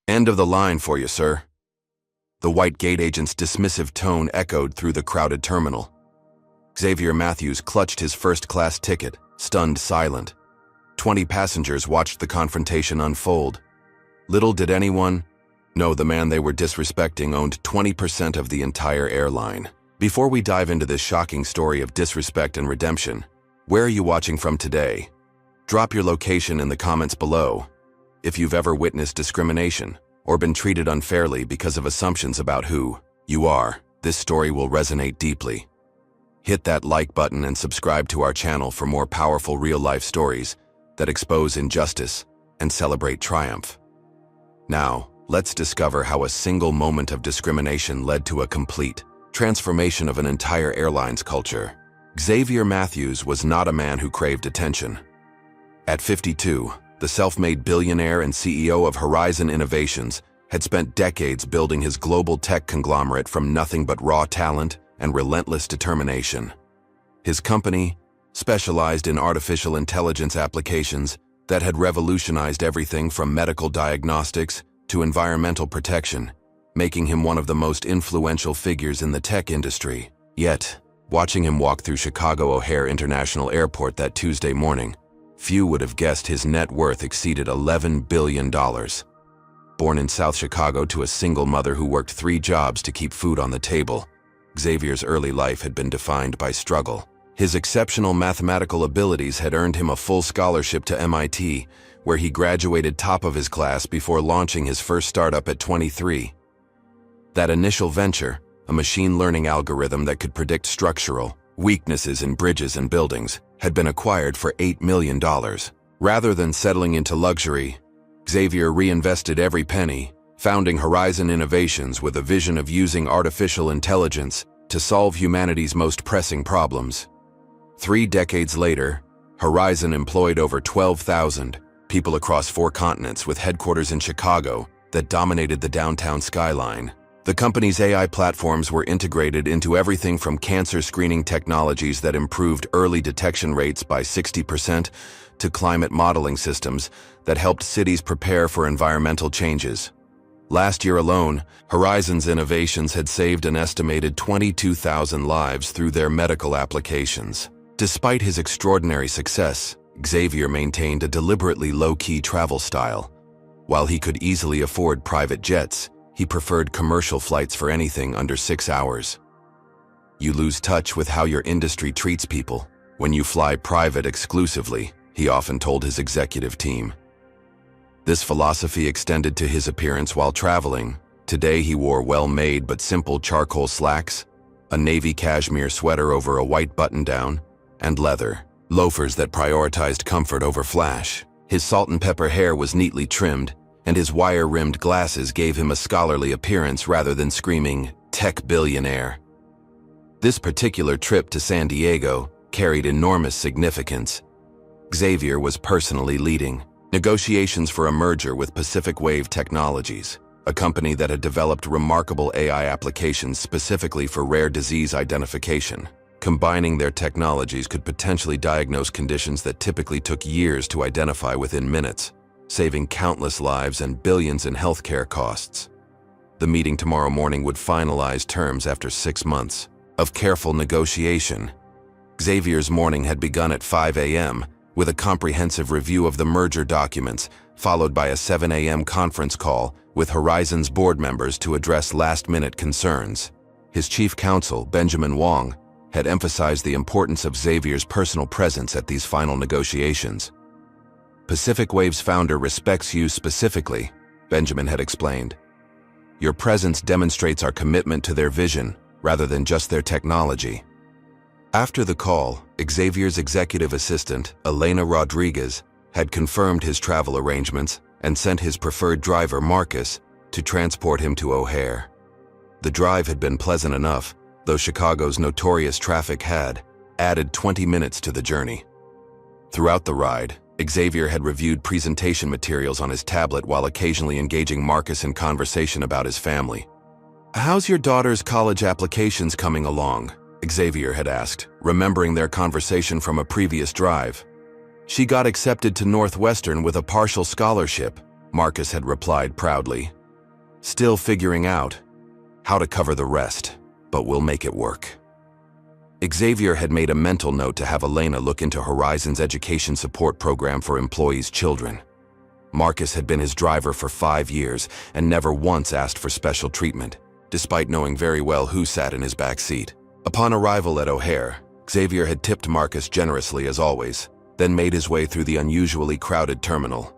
End of the line for you, sir. The white gate agent's dismissive tone echoed through the crowded terminal. Xavier Matthews clutched his first-class ticket, stunned silent. 20 passengers watched the confrontation unfold. Little did anyone know the man they were disrespecting owned 20% of the entire airline. Before we dive into this shocking story of disrespect and redemption, where are you watching from today? Drop your location in the comments below. If you've ever witnessed discrimination or been treated unfairly because of assumptions about who you are, this story will resonate deeply. Hit that like button and subscribe to our channel for more powerful real-life stories that expose injustice and celebrate triumph. Now, let's discover how a single moment of discrimination led to a complete transformation of an entire airline's culture. Xavier Matthews was not a man who craved attention. At 52, the self-made billionaire and CEO of Horizon Innovations had spent decades building his global tech conglomerate from nothing but raw talent and relentless determination. His company specialized in artificial intelligence applications that had revolutionized everything from medical diagnostics to environmental protection, making him one of the most influential figures in the tech industry. Yet, watching him walk through Chicago O'Hare International Airport that Tuesday morning, few would have guessed his net worth exceeded $11 billion. Born in South Chicago to a single mother who worked 3 jobs to keep food on the table, Xavier's early life had been defined by struggle. His exceptional mathematical abilities had earned him a full scholarship to MIT, where he graduated top of his class before launching his first startup at 23. That initial venture, a machine learning algorithm that could predict structural weaknesses in bridges and buildings, had been acquired for $8 million. Rather than settling into luxury, Xavier reinvested every penny, founding Horizon Innovations with a vision of using artificial intelligence to solve humanity's most pressing problems. 3 decades later, Horizon employed over 12,000 people across 4 continents with headquarters in Chicago that dominated the downtown skyline. The company's AI platforms were integrated into everything from cancer screening technologies that improved early detection rates by 60% to climate modeling systems that helped cities prepare for environmental changes. Last year alone, Horizon's innovations had saved an estimated 22,000 lives through their medical applications. Despite his extraordinary success, Xavier maintained a deliberately low-key travel style. While he could easily afford private jets, he preferred commercial flights for anything under 6 hours. You lose touch with how your industry treats people when you fly private exclusively, he often told his executive team. This philosophy extended to his appearance while traveling. Today he wore well-made but simple charcoal slacks, a navy cashmere sweater over a white button-down, and leather loafers that prioritized comfort over flash. His salt-and-pepper hair was neatly trimmed, and his wire-rimmed glasses gave him a scholarly appearance rather than screaming tech billionaire. This particular trip to San Diego carried enormous significance. Xavier was personally leading negotiations for a merger with Pacific Wave Technologies, a company that had developed remarkable AI applications specifically for rare disease identification. Combining their technologies could potentially diagnose conditions that typically took years to identify within minutes, saving countless lives and billions in healthcare costs. The meeting tomorrow morning would finalize terms after 6 months of careful negotiation. Xavier's morning had begun at 5 a.m. with a comprehensive review of the merger documents, followed by a 7 a.m. conference call with Horizon's board members to address last-minute concerns. His chief counsel, Benjamin Wong, had emphasized the importance of Xavier's personal presence at these final negotiations. Pacific Wave's founder respects you specifically, Benjamin had explained. Your presence demonstrates our commitment to their vision rather than just their technology. After the call, Xavier's executive assistant, Elena Rodriguez, had confirmed his travel arrangements and sent his preferred driver, Marcus, to transport him to O'Hare. The drive had been pleasant enough, though Chicago's notorious traffic had added 20 minutes to the journey. Throughout the ride, Xavier had reviewed presentation materials on his tablet while occasionally engaging Marcus in conversation about his family. "How's your daughter's college applications coming along?" Xavier had asked, remembering their conversation from a previous drive. "She got accepted to Northwestern with a partial scholarship," Marcus had replied proudly. Still figuring out how to cover the rest, but we'll make it work. Xavier had made a mental note to have Elena look into Horizon's education support program for employees' children. Marcus had been his driver for 5 years and never once asked for special treatment, despite knowing very well who sat in his back seat. Upon arrival at O'Hare, Xavier had tipped Marcus generously as always, then made his way through the unusually crowded terminal.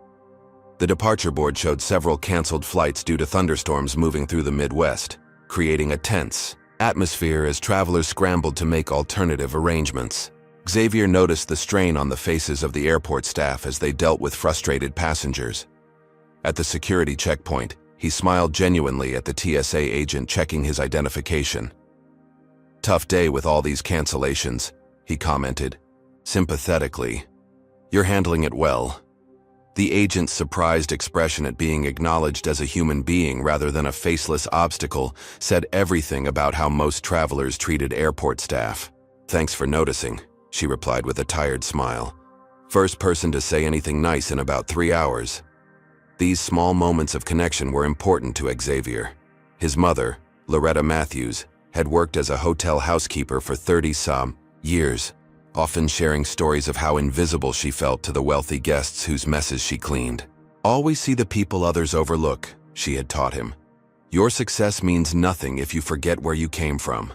The departure board showed several canceled flights due to thunderstorms moving through the Midwest, creating a tense atmosphere as travelers scrambled to make alternative arrangements. Xavier noticed the strain on the faces of the airport staff as they dealt with frustrated passengers. At the security checkpoint, he smiled genuinely at the TSA agent checking his identification. Tough day with all these cancellations, he commented, sympathetically. You're handling it well. The agent's surprised expression at being acknowledged as a human being rather than a faceless obstacle said everything about how most travelers treated airport staff. Thanks for noticing, she replied with a tired smile. First person to say anything nice in about 3 hours. These small moments of connection were important to Xavier. His mother, Loretta Matthews, had worked as a hotel housekeeper for 30-some years, often sharing stories of how invisible she felt to the wealthy guests whose messes she cleaned. Always see the people others overlook, she had taught him. Your success means nothing if you forget where you came from.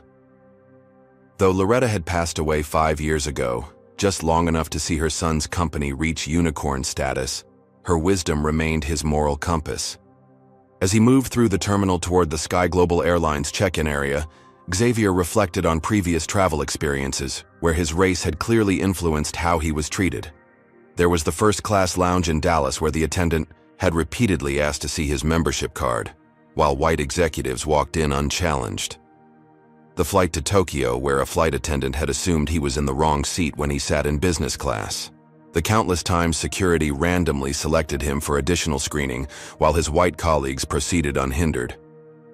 Though Loretta had passed away 5 years ago, just long enough to see her son's company reach unicorn status, her wisdom remained his moral compass. As he moved through the terminal toward the Sky Global Airlines check-in area, Xavier reflected on previous travel experiences, where his race had clearly influenced how he was treated. There was the first-class lounge in Dallas where the attendant had repeatedly asked to see his membership card, while white executives walked in unchallenged. The flight to Tokyo where a flight attendant had assumed he was in the wrong seat when he sat in business class. The countless times security randomly selected him for additional screening, while his white colleagues proceeded unhindered.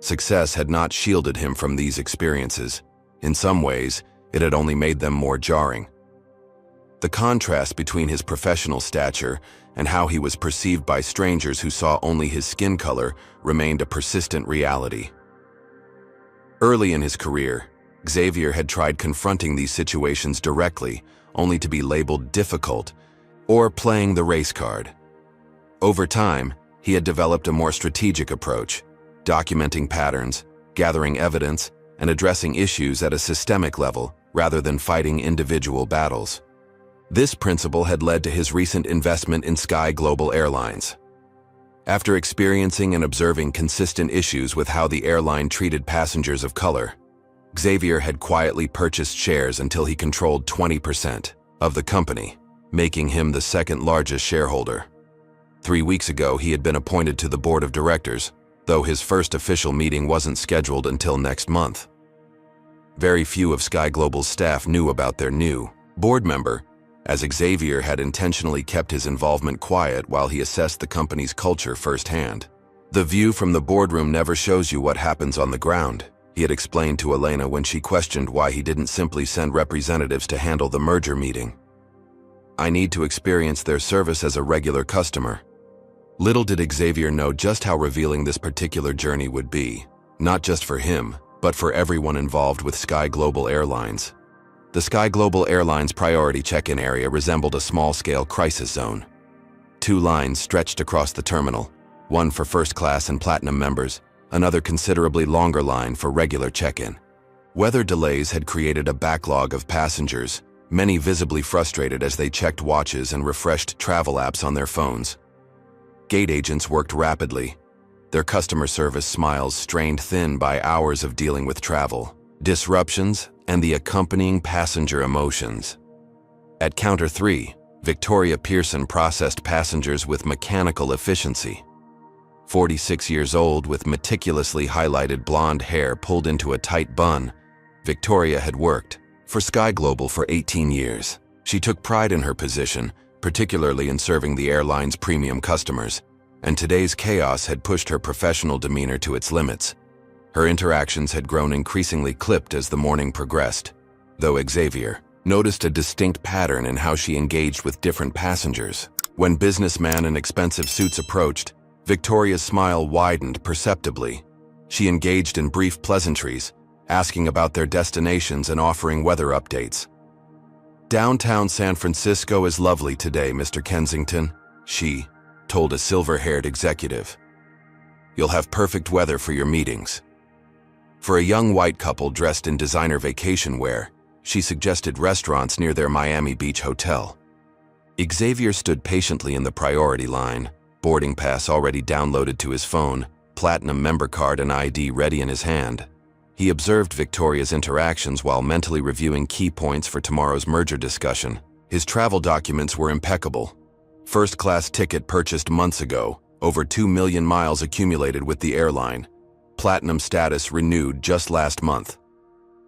Success had not shielded him from these experiences. In some ways, it had only made them more jarring. The contrast between his professional stature and how he was perceived by strangers who saw only his skin color remained a persistent reality. Early in his career, Xavier had tried confronting these situations directly, only to be labeled difficult or playing the race card. Over time, he had developed a more strategic approach, documenting patterns, gathering evidence, and addressing issues at a systemic level rather than fighting individual battles. This principle had led to his recent investment in Sky Global Airlines. After experiencing and observing consistent issues with how the airline treated passengers of color, Xavier had quietly purchased shares until he controlled 20% of the company, making him the second largest shareholder. 3 weeks ago, he had been appointed to the board of directors, though his first official meeting wasn't scheduled until next month. Very few of Sky Global's staff knew about their new board member, as Xavier had intentionally kept his involvement quiet while he assessed the company's culture firsthand. The view from the boardroom never shows you what happens on the ground, he had explained to Elena when she questioned why he didn't simply send representatives to handle the merger meeting. I need to experience their service as a regular customer. Little did Xavier know just how revealing this particular journey would be, not just for him, but for everyone involved with Sky Global Airlines. The Sky Global Airlines priority check-in area resembled a small-scale crisis zone. 2 lines stretched across the terminal, one for first-class and platinum members, another considerably longer line for regular check-in. Weather delays had created a backlog of passengers, many visibly frustrated as they checked watches and refreshed travel apps on their phones. Gate agents worked rapidly, their customer service smiles strained thin by hours of dealing with travel, disruptions, and the accompanying passenger emotions. At Counter 3, Victoria Pearson processed passengers with mechanical efficiency. 46 years old with meticulously highlighted blonde hair pulled into a tight bun, Victoria had worked for Sky Global for 18 years. She took pride in her position, particularly in serving the airline's premium customers, and today's chaos had pushed her professional demeanor to its limits. Her interactions had grown increasingly clipped as the morning progressed, though Xavier noticed a distinct pattern in how she engaged with different passengers. When businessmen in expensive suits approached, Victoria's smile widened perceptibly. She engaged in brief pleasantries, asking about their destinations and offering weather updates. "Downtown San Francisco is lovely today, Mr. Kensington," she told a silver-haired executive. "You'll have perfect weather for your meetings." For a young white couple dressed in designer vacation wear, she suggested restaurants near their Miami Beach hotel. Xavier stood patiently in the priority line, boarding pass already downloaded to his phone, platinum member card and ID ready in his hand. He observed Victoria's interactions while mentally reviewing key points for tomorrow's merger discussion. His travel documents were impeccable. First-class ticket purchased months ago, over 2 million miles accumulated with the airline. Platinum status renewed just last month.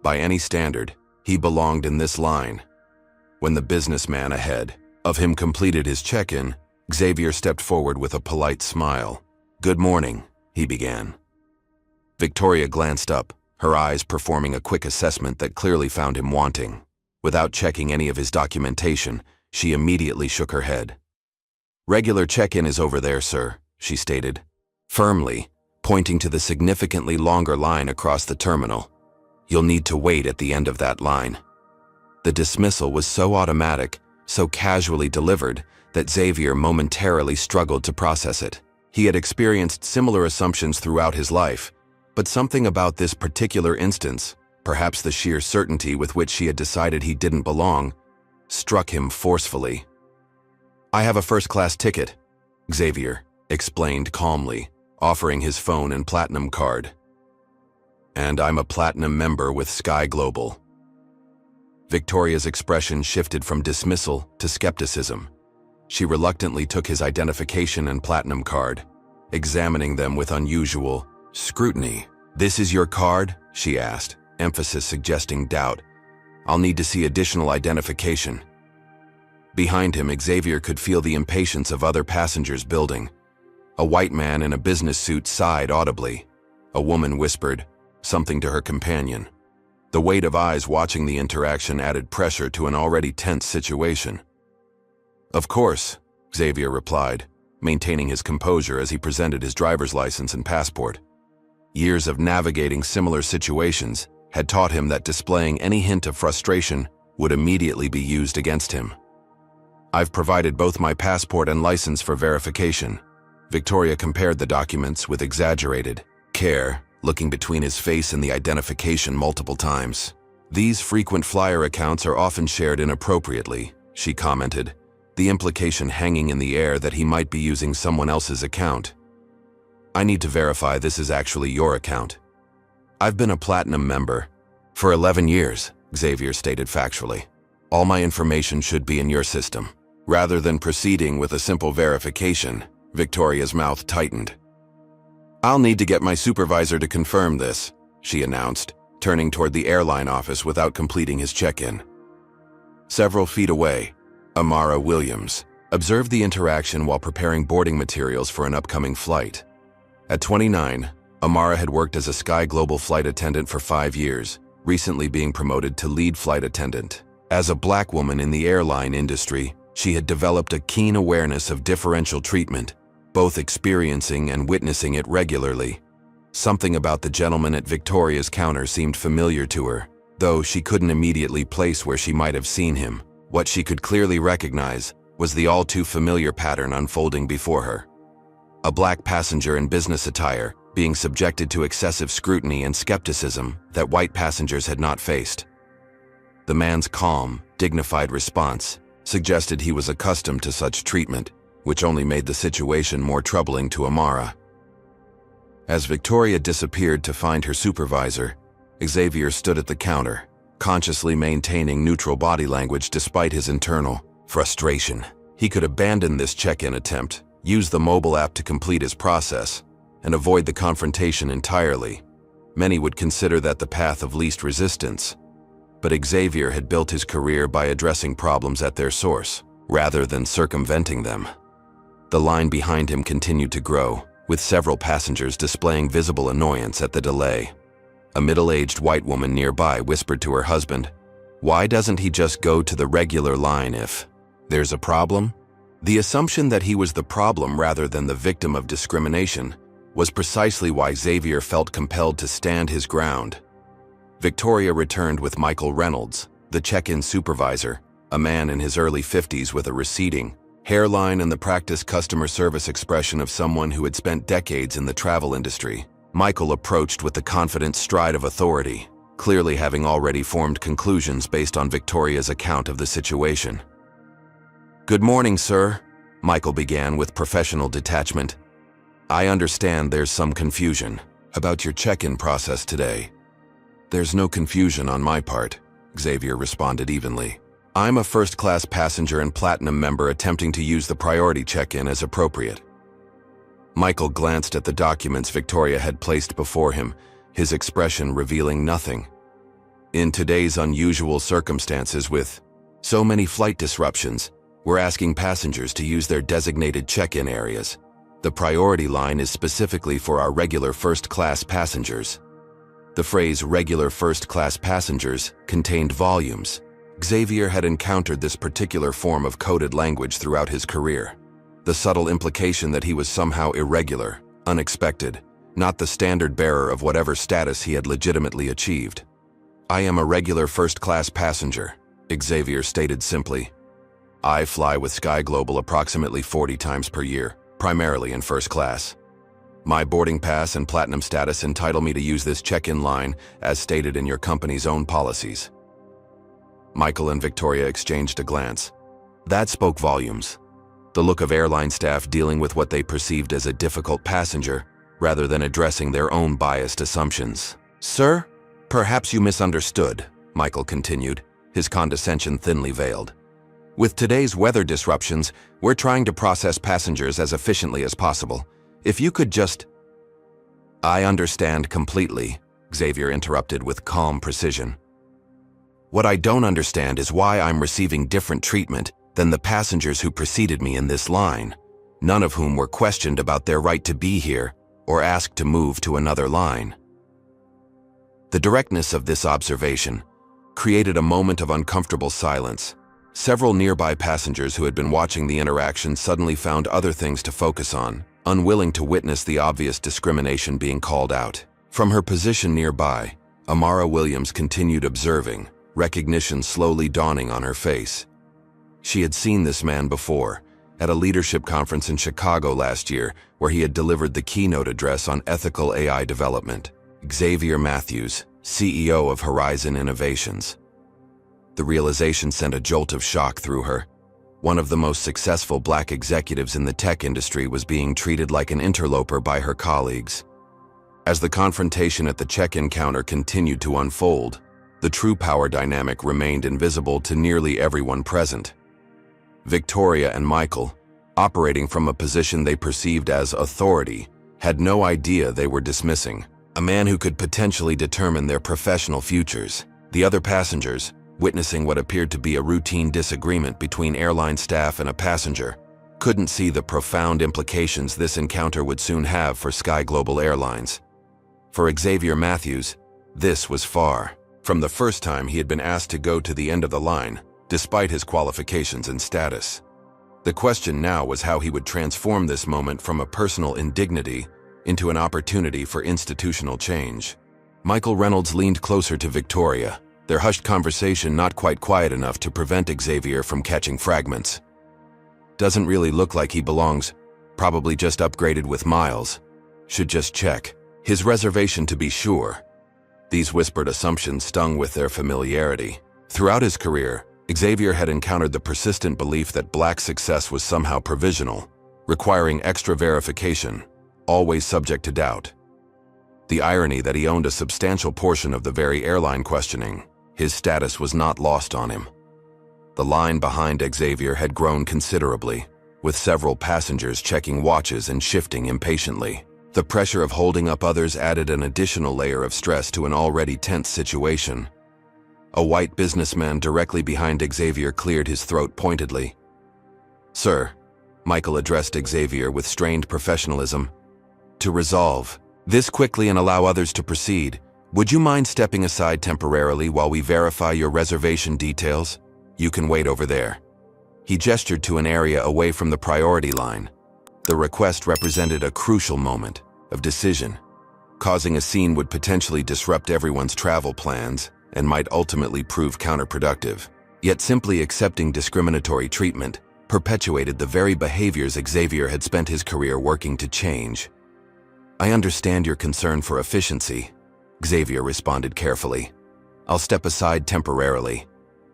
By any standard, he belonged in this line. When the businessman ahead of him completed his check-in, Xavier stepped forward with a polite smile. "Good morning," he began. Victoria glanced up, her eyes performing a quick assessment that clearly found him wanting. Without checking any of his documentation, she immediately shook her head. "Regular check-in is over there, sir," she stated, firmly, pointing to the significantly longer line across the terminal. "You'll need to wait at the end of that line." The dismissal was so automatic, so casually delivered, that Xavier momentarily struggled to process it. He had experienced similar assumptions throughout his life, but something about this particular instance, perhaps the sheer certainty with which she had decided he didn't belong, struck him forcefully. "I have a first-class ticket," Xavier explained calmly, offering his phone and platinum card. "And I'm a platinum member with Sky Global." Victoria's expression shifted from dismissal to skepticism. She reluctantly took his identification and platinum card, examining them with unusual scrutiny. "This is your card?" she asked, emphasis suggesting doubt. "I'll need to see additional identification." Behind him, Xavier could feel the impatience of other passengers building. A white man in a business suit sighed audibly. A woman whispered something to her companion. The weight of eyes watching the interaction added pressure to an already tense situation. "Of course," Xavier replied, maintaining his composure as he presented his driver's license and passport. Years of navigating similar situations had taught him that displaying any hint of frustration would immediately be used against him. "I've provided both my passport and license for verification." Victoria compared the documents with exaggerated care, looking between his face and the identification multiple times. "These frequent flyer accounts are often shared inappropriately," she commented, the implication hanging in the air that he might be using someone else's account. "I need to verify this is actually your account." "I've been a platinum member for 11 years, Xavier stated factually. "All my information should be in your system." Rather than proceeding with a simple verification, Victoria's mouth tightened. "I'll need to get my supervisor to confirm this," she announced, turning toward the airline office without completing his check-in. Several feet away, Amara Williams observed the interaction while preparing boarding materials for an upcoming flight. At 29, Amara had worked as a Sky Global flight attendant for 5 years, recently being promoted to lead flight attendant. As a black woman in the airline industry, she had developed a keen awareness of differential treatment, both experiencing and witnessing it regularly. Something about the gentleman at Victoria's counter seemed familiar to her, though she couldn't immediately place where she might have seen him. What she could clearly recognize was the all-too-familiar pattern unfolding before her. A black passenger in business attire, being subjected to excessive scrutiny and skepticism that white passengers had not faced. The man's calm, dignified response suggested he was accustomed to such treatment, which only made the situation more troubling to Amara. As Victoria disappeared to find her supervisor, Xavier stood at the counter, consciously maintaining neutral body language despite his internal frustration. He could abandon this check-in attempt, use the mobile app to complete his process, and avoid the confrontation entirely. Many would consider that the path of least resistance. But Xavier had built his career by addressing problems at their source, rather than circumventing them. The line behind him continued to grow, with several passengers displaying visible annoyance at the delay. A middle-aged white woman nearby whispered to her husband, "Why doesn't he just go to the regular line if there's a problem?" The assumption that he was the problem rather than the victim of discrimination was precisely why Xavier felt compelled to stand his ground. Victoria returned with Michael Reynolds, the check-in supervisor, a man in his early 50s with a receding hairline and the practiced customer service expression of someone who had spent decades in the travel industry. Michael approached with the confident stride of authority, clearly having already formed conclusions based on Victoria's account of the situation. "Good morning, sir," Michael began with professional detachment. "I understand there's some confusion about your check-in process today." "There's no confusion on my part," Xavier responded evenly. "I'm a first-class passenger and platinum member attempting to use the priority check-in as appropriate." Michael glanced at the documents Victoria had placed before him, his expression revealing nothing. "In today's unusual circumstances with so many flight disruptions, we're asking passengers to use their designated check-in areas. The priority line is specifically for our regular first-class passengers." The phrase regular first-class passengers contained volumes. Xavier had encountered this particular form of coded language throughout his career. The subtle implication that he was somehow irregular, unexpected, not the standard bearer of whatever status he had legitimately achieved. "I am a regular first-class passenger," Xavier stated simply. "I fly with Sky Global approximately 40 times per year, primarily in first class. My boarding pass and platinum status entitle me to use this check-in line as stated in your company's own policies." Michael and Victoria exchanged a glance. That spoke volumes. The look of airline staff dealing with what they perceived as a difficult passenger, rather than addressing their own biased assumptions. "Sir, perhaps you misunderstood," Michael continued, his condescension thinly veiled. "With today's weather disruptions, we're trying to process passengers as efficiently as possible. If you could just—" "I understand completely," Xavier interrupted with calm precision. "What I don't understand is why I'm receiving different treatment than the passengers who preceded me in this line, none of whom were questioned about their right to be here or asked to move to another line." The directness of this observation created a moment of uncomfortable silence. Several nearby passengers who had been watching the interaction suddenly found other things to focus on, unwilling to witness the obvious discrimination being called out. From her position nearby, Amara Williams continued observing, recognition slowly dawning on her face. She had seen this man before, at a leadership conference in Chicago last year, where he had delivered the keynote address on ethical AI development. Xavier Matthews, CEO of Horizon Innovations. The realization sent a jolt of shock through her. One of the most successful Black executives in the tech industry was being treated like an interloper by her colleagues. As the confrontation at the check-in counter continued to unfold, the true power dynamic remained invisible to nearly everyone present. Victoria and Michael, operating from a position they perceived as authority, had no idea they were dismissing a man who could potentially determine their professional futures. The other passengers, witnessing what appeared to be a routine disagreement between airline staff and a passenger, couldn't see the profound implications this encounter would soon have for Sky Global Airlines. For Xavier Matthews, this was far from the first time he had been asked to go to the end of the line, despite his qualifications and status. The question now was how he would transform this moment from a personal indignity into an opportunity for institutional change. Michael Reynolds leaned closer to Victoria, their hushed conversation not quite quiet enough to prevent Xavier from catching fragments. "Doesn't really look like he belongs. Probably just upgraded with miles. Should just check his reservation to be sure." These whispered assumptions stung with their familiarity. Throughout his career, Xavier had encountered the persistent belief that Black success was somehow provisional, requiring extra verification, always subject to doubt. The irony that he owned a substantial portion of the very airline questioning, his status was not lost on him. The line behind Xavier had grown considerably, with several passengers checking watches and shifting impatiently. The pressure of holding up others added an additional layer of stress to an already tense situation. A white businessman directly behind Xavier cleared his throat pointedly. "Sir," Michael addressed Xavier with strained professionalism, "to resolve this quickly and allow others to proceed, would you mind stepping aside temporarily while we verify your reservation details? You can wait over there." He gestured to an area away from the priority line. The request represented a crucial moment of decision. Causing a scene would potentially disrupt everyone's travel plans and might ultimately prove counterproductive. Yet simply accepting discriminatory treatment perpetuated the very behaviors Xavier had spent his career working to change. "I understand your concern for efficiency," Xavier responded carefully. "I'll step aside temporarily,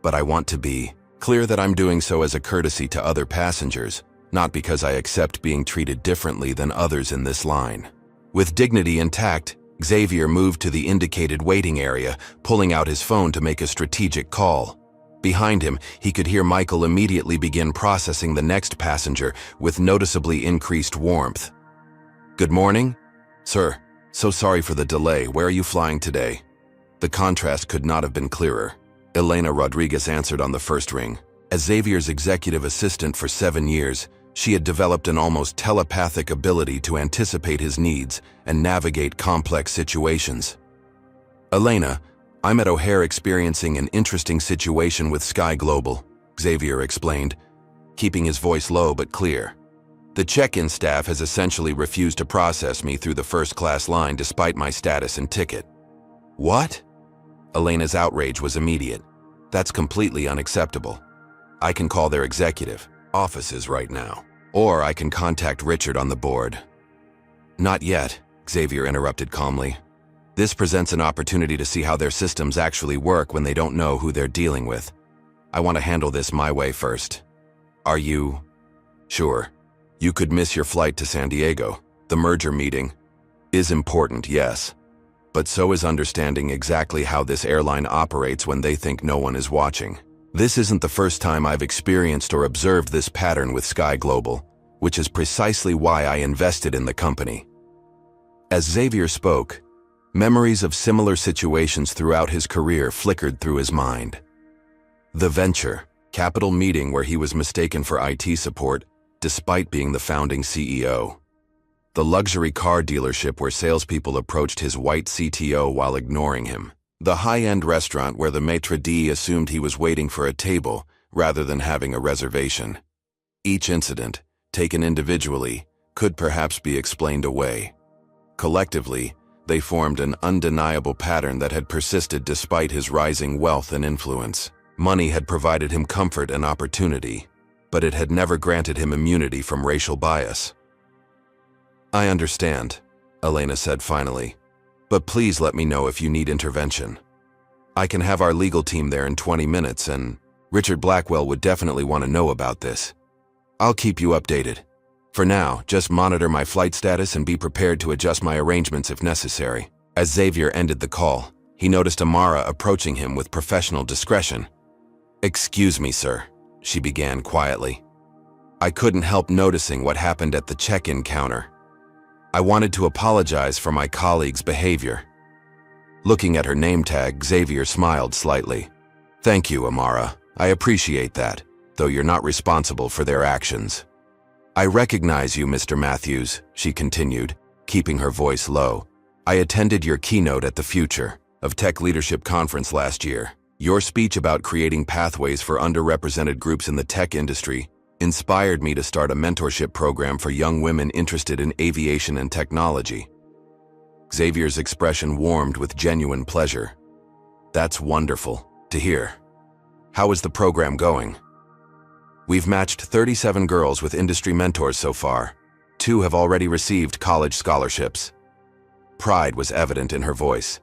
but I want to be clear that I'm doing so as a courtesy to other passengers, not because I accept being treated differently than others in this line." With dignity intact, Xavier moved to the indicated waiting area, pulling out his phone to make a strategic call. Behind him, he could hear Michael immediately begin processing the next passenger with noticeably increased warmth. "Good morning? Sir, so sorry for the delay. Where are you flying today?" The contrast could not have been clearer. Elena Rodriguez answered on the first ring. As Xavier's executive assistant for 7 years, she had developed an almost telepathic ability to anticipate his needs and navigate complex situations. "Elena, I'm at O'Hare experiencing an interesting situation with Sky Global," Xavier explained, keeping his voice low but clear. "The check-in staff has essentially refused to process me through the first-class line despite my status and ticket." "What?" Elena's outrage was immediate. "That's completely unacceptable. I can call their executive offices right now, or I can contact Richard on the board." "Not yet," Xavier interrupted calmly. "This presents an opportunity to see how their systems actually work when they don't know who they're dealing with. I want to handle this my way first." "Are you sure? You could miss your flight to San Diego. The merger meeting is important, yes, but so is understanding exactly how this airline operates when they think no one is watching. This isn't the first time I've experienced or observed this pattern with Sky Global, which is precisely why I invested in the company." As Xavier spoke, memories of similar situations throughout his career flickered through his mind. The Venture Capital meeting where he was mistaken for IT support, despite being the founding CEO. The luxury car dealership where salespeople approached his white CTO while ignoring him. The high-end restaurant where the maitre d' assumed he was waiting for a table rather than having a reservation. Each incident, taken individually, could perhaps be explained away. Collectively, they formed an undeniable pattern that had persisted despite his rising wealth and influence. Money had provided him comfort and opportunity, but it had never granted him immunity from racial bias. "I understand," Elena said finally, "but please let me know if you need intervention. I can have our legal team there in 20 minutes, and Richard Blackwell would definitely want to know about this. I'll keep you updated. For now, just monitor my flight status and be prepared to adjust my arrangements if necessary." As Xavier ended the call, he noticed Amara approaching him with professional discretion. "Excuse me, sir," she began quietly. "I couldn't help noticing what happened at the check-in counter. I wanted to apologize for my colleague's behavior." Looking at her name tag, Xavier smiled slightly. "Thank you, Amara. I appreciate that, though you're not responsible for their actions." "I recognize you, Mr. Matthews," she continued, keeping her voice low. "I attended your keynote at the Future of Tech Leadership Conference last year. Your speech about creating pathways for underrepresented groups in the tech industry inspired me to start a mentorship program for young women interested in aviation and technology." Xavier's expression warmed with genuine pleasure. "That's wonderful to hear. How is the program going?" "We've matched 37 girls with industry mentors so far. 2 have already received college scholarships." Pride was evident in her voice.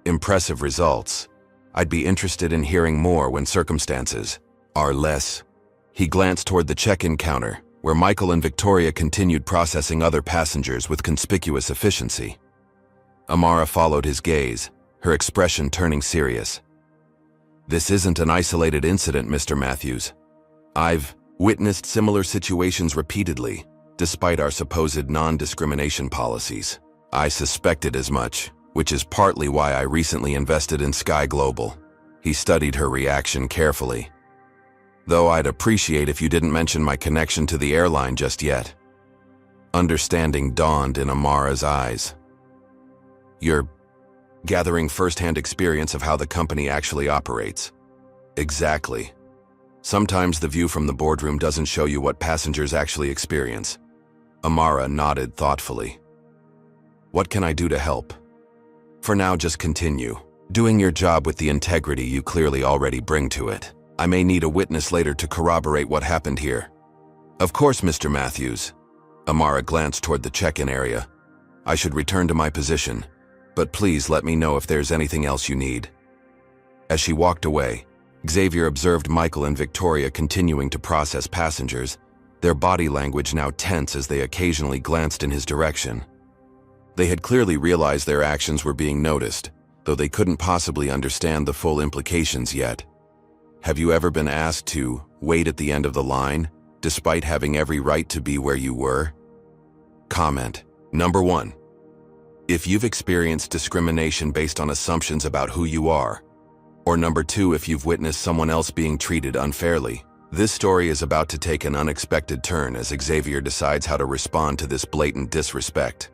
"Impressive results. I'd be interested in hearing more when circumstances are less." He glanced toward the check-in counter, where Michael and Victoria continued processing other passengers with conspicuous efficiency. Amara followed his gaze, her expression turning serious. "This isn't an isolated incident, Mr. Matthews. I've witnessed similar situations repeatedly, despite our supposed non-discrimination policies. I suspected as much, which is partly why I recently invested in Sky Global." He studied her reaction carefully. "Though I'd appreciate if you didn't mention my connection to the airline just yet." Understanding dawned in Amara's eyes. "You're gathering first-hand experience of how the company actually operates." "Exactly. Sometimes the view from the boardroom doesn't show you what passengers actually experience. Amara nodded thoughtfully. What can I do to help? For now, just continue, doing your job with the integrity you clearly already bring to it. I may need a witness later to corroborate what happened here. Of course, Mr. Matthews. Amara glanced toward the check-in area. I should return to my position, but please let me know if there's anything else you need. As she walked away, Xavier observed Michael and Victoria continuing to process passengers, their body language now tense as they occasionally glanced in his direction. They had clearly realized their actions were being noticed, though they couldn't possibly understand the full implications yet. Have you ever been asked to wait at the end of the line, despite having every right to be where you were? Comment. Number 1. If you've experienced discrimination based on assumptions about who you are. Or number 2, if you've witnessed someone else being treated unfairly. This story is about to take an unexpected turn as Xavier decides how to respond to this blatant disrespect.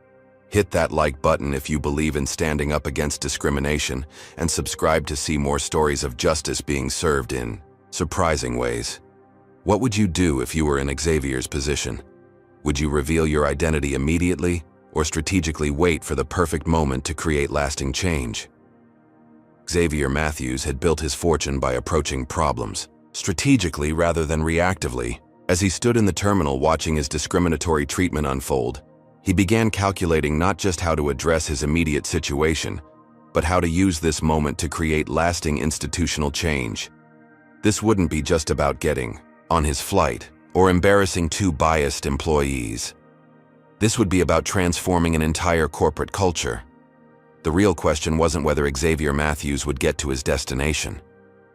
Hit that like button if you believe in standing up against discrimination, and subscribe to see more stories of justice being served in surprising ways. What would you do if you were in Xavier's position? Would you reveal your identity immediately, or strategically wait for the perfect moment to create lasting change? Xavier Matthews had built his fortune by approaching problems strategically rather than reactively. As he stood in the terminal watching his discriminatory treatment unfold, he began calculating not just how to address his immediate situation, but how to use this moment to create lasting institutional change. This wouldn't be just about getting on his flight or embarrassing 2 biased employees. This would be about transforming an entire corporate culture. The real question wasn't whether Xavier Matthews would get to his destination.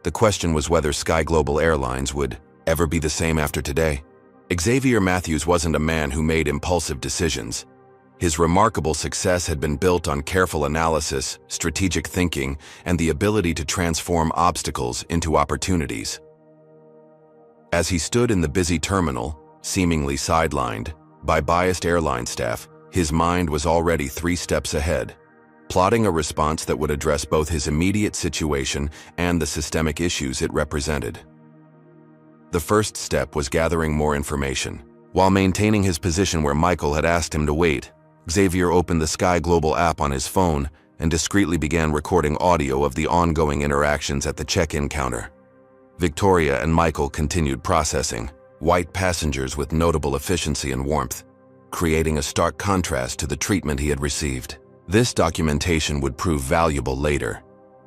The question was whether Sky Global Airlines would ever be the same after today. Xavier Matthews wasn't a man who made impulsive decisions. His remarkable success had been built on careful analysis, strategic thinking, and the ability to transform obstacles into opportunities. As he stood in the busy terminal, seemingly sidelined by biased airline staff, his mind was already 3 steps ahead, plotting a response that would address both his immediate situation and the systemic issues it represented. The first step was gathering more information. While maintaining his position where Michael had asked him to wait, Xavier opened the Sky Global app on his phone and discreetly began recording audio of the ongoing interactions at the check-in counter. Victoria and Michael continued processing, white passengers with notable efficiency and warmth, creating a stark contrast to the treatment he had received. This documentation would prove valuable later.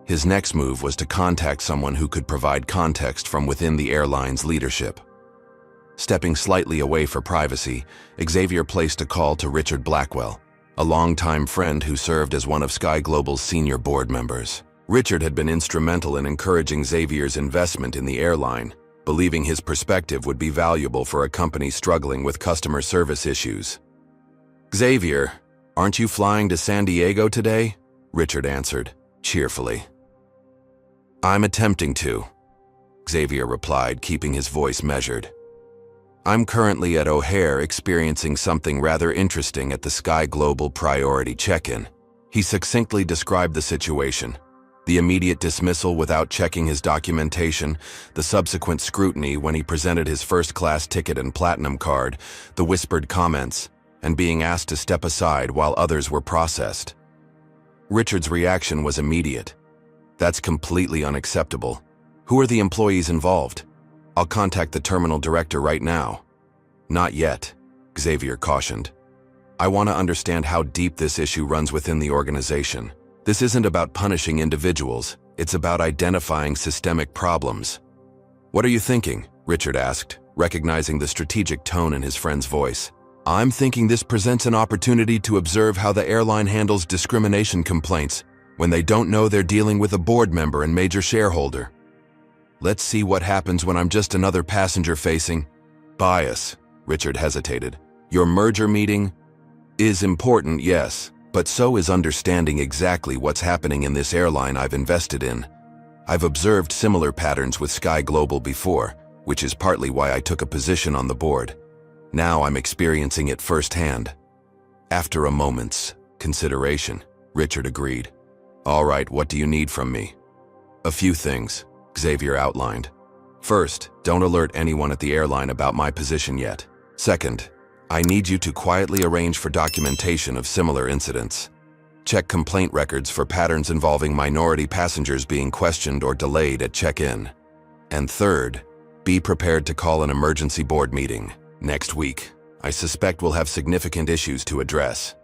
His next move was to contact someone who could provide context from within the airline's leadership. Stepping slightly away for privacy, Xavier placed a call to Richard Blackwell, a longtime friend who served as one of Sky Global's senior board members. Richard had been instrumental in encouraging Xavier's investment in the airline, believing his perspective would be valuable for a company struggling with customer service issues. "Xavier, aren't you flying to San Diego today?" Richard answered, cheerfully. "I'm attempting to," Xavier replied, keeping his voice measured. "I'm currently at O'Hare experiencing something rather interesting at the Sky Global Priority check-in." He succinctly described the situation: the immediate dismissal without checking his documentation, the subsequent scrutiny when he presented his first-class ticket and platinum card, the whispered comments, and being asked to step aside while others were processed. Richard's reaction was immediate. "That's completely unacceptable. Who are the employees involved? I'll contact the terminal director right now." "Not yet," Xavier cautioned. "I want to understand how deep this issue runs within the organization. This isn't about punishing individuals, it's about identifying systemic problems." "What are you thinking?" Richard asked, recognizing the strategic tone in his friend's voice. "I'm thinking this presents an opportunity to observe how the airline handles discrimination complaints when they don't know they're dealing with a board member and major shareholder. Let's see what happens when I'm just another passenger facing bias." Richard hesitated. "Your merger meeting is important, yes, but so is understanding exactly what's happening in this airline I've invested in. I've observed similar patterns with Sky Global before, which is partly why I took a position on the board. Now I'm experiencing it firsthand." After a moment's consideration, Richard agreed. "All right, what do you need from me?" "A few things," Xavier outlined. First, don't alert anyone at the airline about my position yet. Second, I need you to quietly arrange for documentation of similar incidents. Check complaint records for patterns involving minority passengers being questioned or delayed at check-in. And third, be prepared to call an emergency board meeting next week. I suspect we'll have significant issues to address.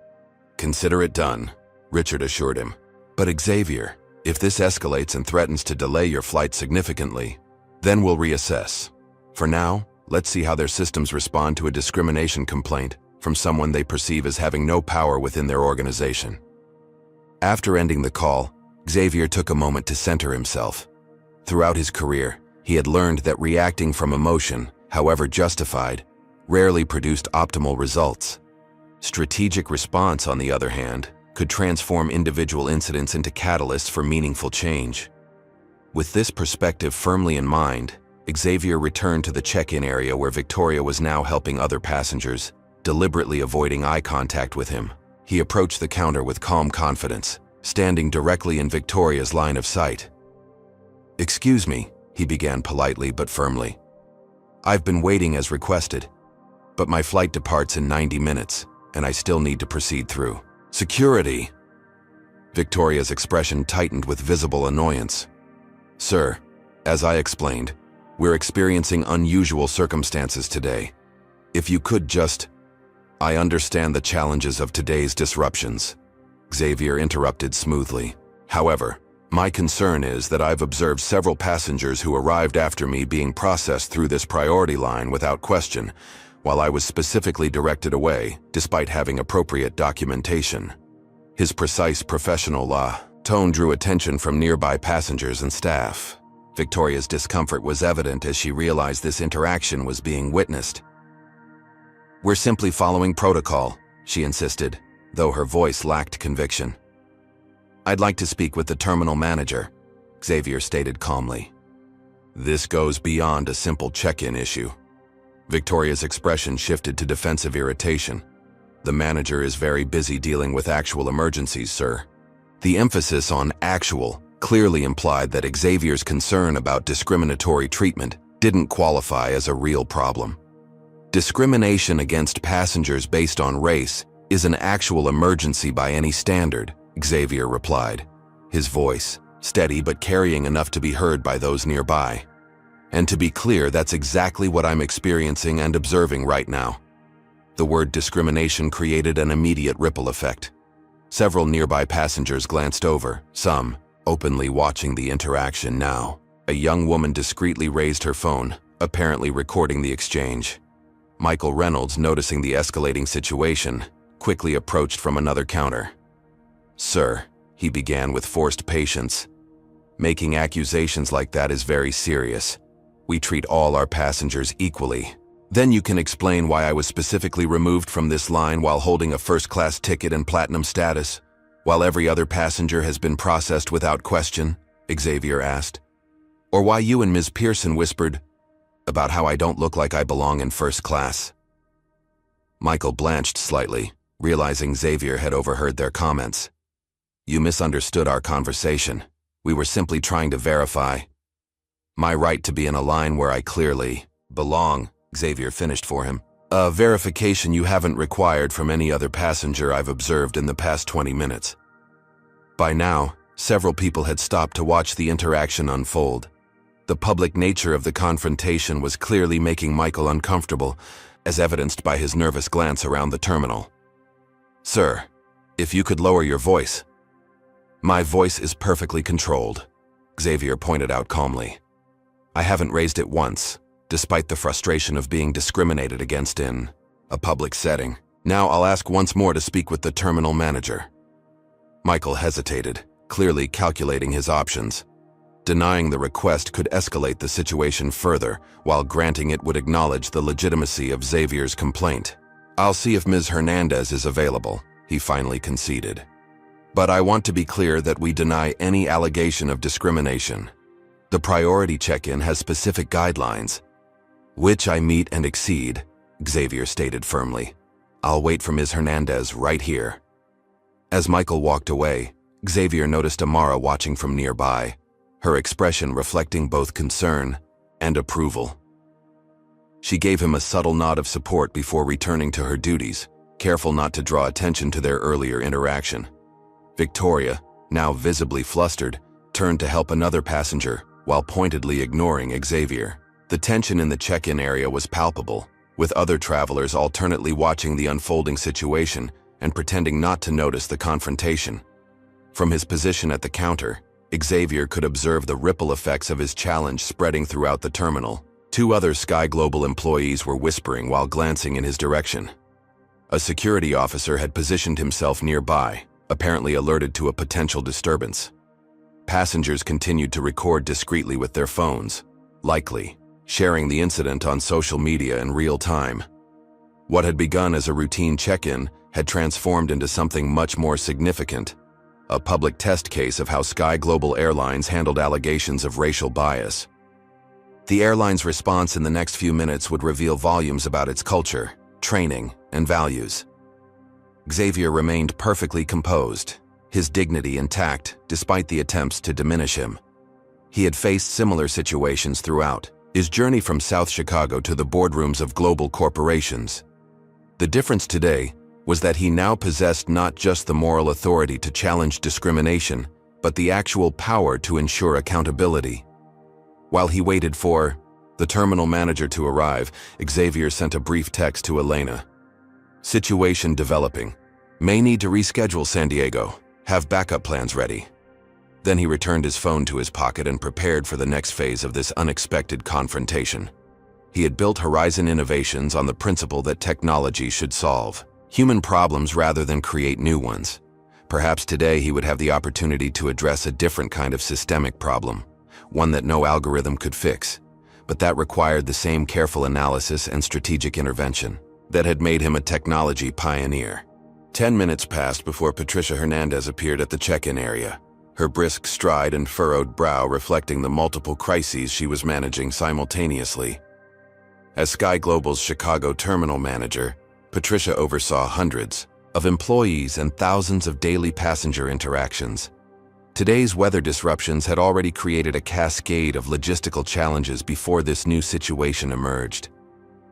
Consider it done, Richard assured him. But Xavier, if this escalates and threatens to delay your flight significantly, then we'll reassess. For now, let's see how their systems respond to a discrimination complaint from someone they perceive as having no power within their organization. After ending the call, Xavier took a moment to center himself. Throughout his career, he had learned that reacting from emotion, however justified, rarely produced optimal results. Strategic response, on the other hand, could transform individual incidents into catalysts for meaningful change. With this perspective firmly in mind, Xavier returned to the check-in area where Victoria was now helping other passengers, deliberately avoiding eye contact with him. He approached the counter with calm confidence, standing directly in Victoria's line of sight. "Excuse me," he began politely but firmly. "I've been waiting as requested, but my flight departs in 90 minutes, and I still need to proceed through security." Victoria's expression tightened with visible annoyance. "Sir, as I explained, we're experiencing unusual circumstances today. If you could just—" "I understand the challenges of today's disruptions," Xavier interrupted smoothly. "However, my concern is that I've observed several passengers who arrived after me being processed through this priority line without question, while I was specifically directed away, despite having appropriate documentation." His precise professional tone drew attention from nearby passengers and staff. Victoria's discomfort was evident as she realized this interaction was being witnessed. "We're simply following protocol," she insisted, though her voice lacked conviction. "I'd like to speak with the terminal manager," Xavier stated calmly. "This goes beyond a simple check-in issue." Victoria's expression shifted to defensive irritation. "The manager is very busy dealing with actual emergencies, sir." The emphasis on actual clearly implied that Xavier's concern about discriminatory treatment didn't qualify as a real problem. "Discrimination against passengers based on race is an actual emergency by any standard," Xavier replied, his voice steady but carrying enough to be heard by those nearby. "And to be clear, that's exactly what I'm experiencing and observing right now." The word discrimination created an immediate ripple effect. Several nearby passengers glanced over, some openly watching the interaction now. A young woman discreetly raised her phone, apparently recording the exchange. Michael Reynolds, noticing the escalating situation, quickly approached from another counter. "Sir," he began with forced patience, "making accusations like that is very serious. We treat all our passengers equally. Then you can explain why I was specifically removed from this line while holding a first-class ticket and platinum status, while every other passenger has been processed without question," Xavier asked. "Or why you and Ms. Pearson whispered about how I don't look like I belong in first class." Michael blanched slightly, realizing Xavier had overheard their comments. "You misunderstood our conversation. We were simply trying to verify my right to be in a line where I clearly belong," Xavier finished for him. "A verification you haven't required from any other passenger I've observed in the past 20 minutes." By now, several people had stopped to watch the interaction unfold. The public nature of the confrontation was clearly making Michael uncomfortable, as evidenced by his nervous glance around the terminal. "Sir, if you could lower your voice." "My voice is perfectly controlled," Xavier pointed out calmly. "I haven't raised it once, despite the frustration of being discriminated against in a public setting. Now I'll ask once more to speak with the terminal manager." Michael hesitated, clearly calculating his options. Denying the request could escalate the situation further, while granting it would acknowledge the legitimacy of Xavier's complaint. "I'll see if Ms. Hernandez is available," he finally conceded. "But I want to be clear that we deny any allegation of discrimination. The priority check-in has specific guidelines, which I meet and exceed," Xavier stated firmly. "I'll wait for Ms. Hernandez right here." As Michael walked away, Xavier noticed Amara watching from nearby, her expression reflecting both concern and approval. She gave him a subtle nod of support before returning to her duties, careful not to draw attention to their earlier interaction. Victoria, now visibly flustered, turned to help another passenger while pointedly ignoring Xavier. The tension in the check-in area was palpable, with other travelers alternately watching the unfolding situation and pretending not to notice the confrontation. From his position at the counter, Xavier could observe the ripple effects of his challenge spreading throughout the terminal. Two other Sky Global employees were whispering while glancing in his direction. A security officer had positioned himself nearby, apparently alerted to a potential disturbance. Passengers continued to record discreetly with their phones, likely sharing the incident on social media in real time. What had begun as a routine check-in had transformed into something much more significant, a public test case of how Sky Global Airlines handled allegations of racial bias. The airline's response in the next few minutes would reveal volumes about its culture, training, and values. Xavier remained perfectly composed, his dignity intact despite the attempts to diminish him. He had faced similar situations throughout his journey from South Chicago to the boardrooms of global corporations. The difference today was that he now possessed not just the moral authority to challenge discrimination, but the actual power to ensure accountability. While he waited for the terminal manager to arrive, Xavier sent a brief text to Elena. Situation developing. May need to reschedule San Diego. Have backup plans ready. Then he returned his phone to his pocket and prepared for the next phase of this unexpected confrontation. He had built Horizon Innovations on the principle that technology should solve human problems rather than create new ones. Perhaps today he would have the opportunity to address a different kind of systemic problem, one that no algorithm could fix, but that required the same careful analysis and strategic intervention that had made him a technology pioneer. 10 minutes passed before Patricia Hernandez appeared at the check-in area, her brisk stride and furrowed brow reflecting the multiple crises she was managing simultaneously. As Sky Global's Chicago terminal manager, Patricia oversaw hundreds of employees and thousands of daily passenger interactions. Today's weather disruptions had already created a cascade of logistical challenges before this new situation emerged.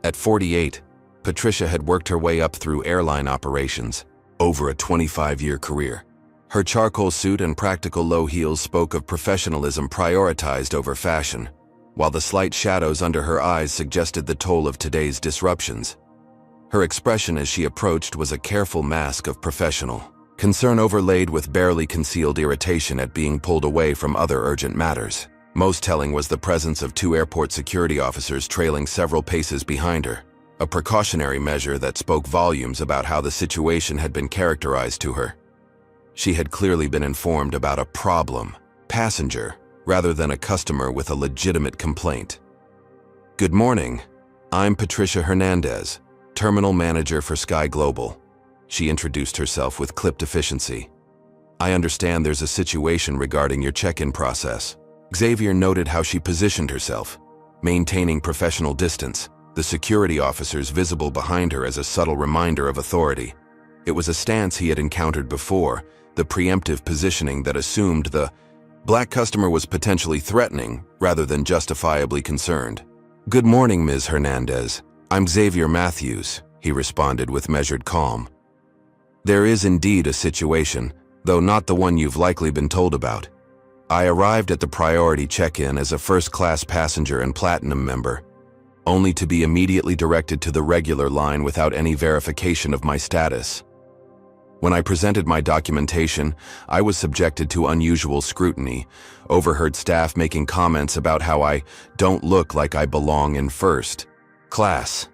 At 48, Patricia had worked her way up through airline operations, over a 25-year career. Her charcoal suit and practical low heels spoke of professionalism prioritized over fashion, while the slight shadows under her eyes suggested the toll of today's disruptions. Her expression as she approached was a careful mask of professional concern overlaid with barely concealed irritation at being pulled away from other urgent matters. Most telling was the presence of two airport security officers trailing several paces behind her, a precautionary measure that spoke volumes about how the situation had been characterized to her. She had clearly been informed about a problem passenger rather than a customer with a legitimate complaint. Good morning. I'm Patricia Hernandez, terminal manager for Sky Global. She introduced herself with clipped efficiency. I understand there's a situation regarding your check-in process. Xavier noted how she positioned herself, maintaining professional distance, the security officers visible behind her as a subtle reminder of authority. It was a stance he had encountered before, the preemptive positioning that assumed the black customer was potentially threatening rather than justifiably concerned. Good morning, Ms. Hernandez. I'm Xavier Matthews, he responded with measured calm. There is indeed a situation, though not the one you've likely been told about. I arrived at the priority check-in as a first-class passenger and platinum member, only to be immediately directed to the regular line without any verification of my status. When I presented my documentation, I was subjected to unusual scrutiny, overheard staff making comments about how I don't look like I belong in first class,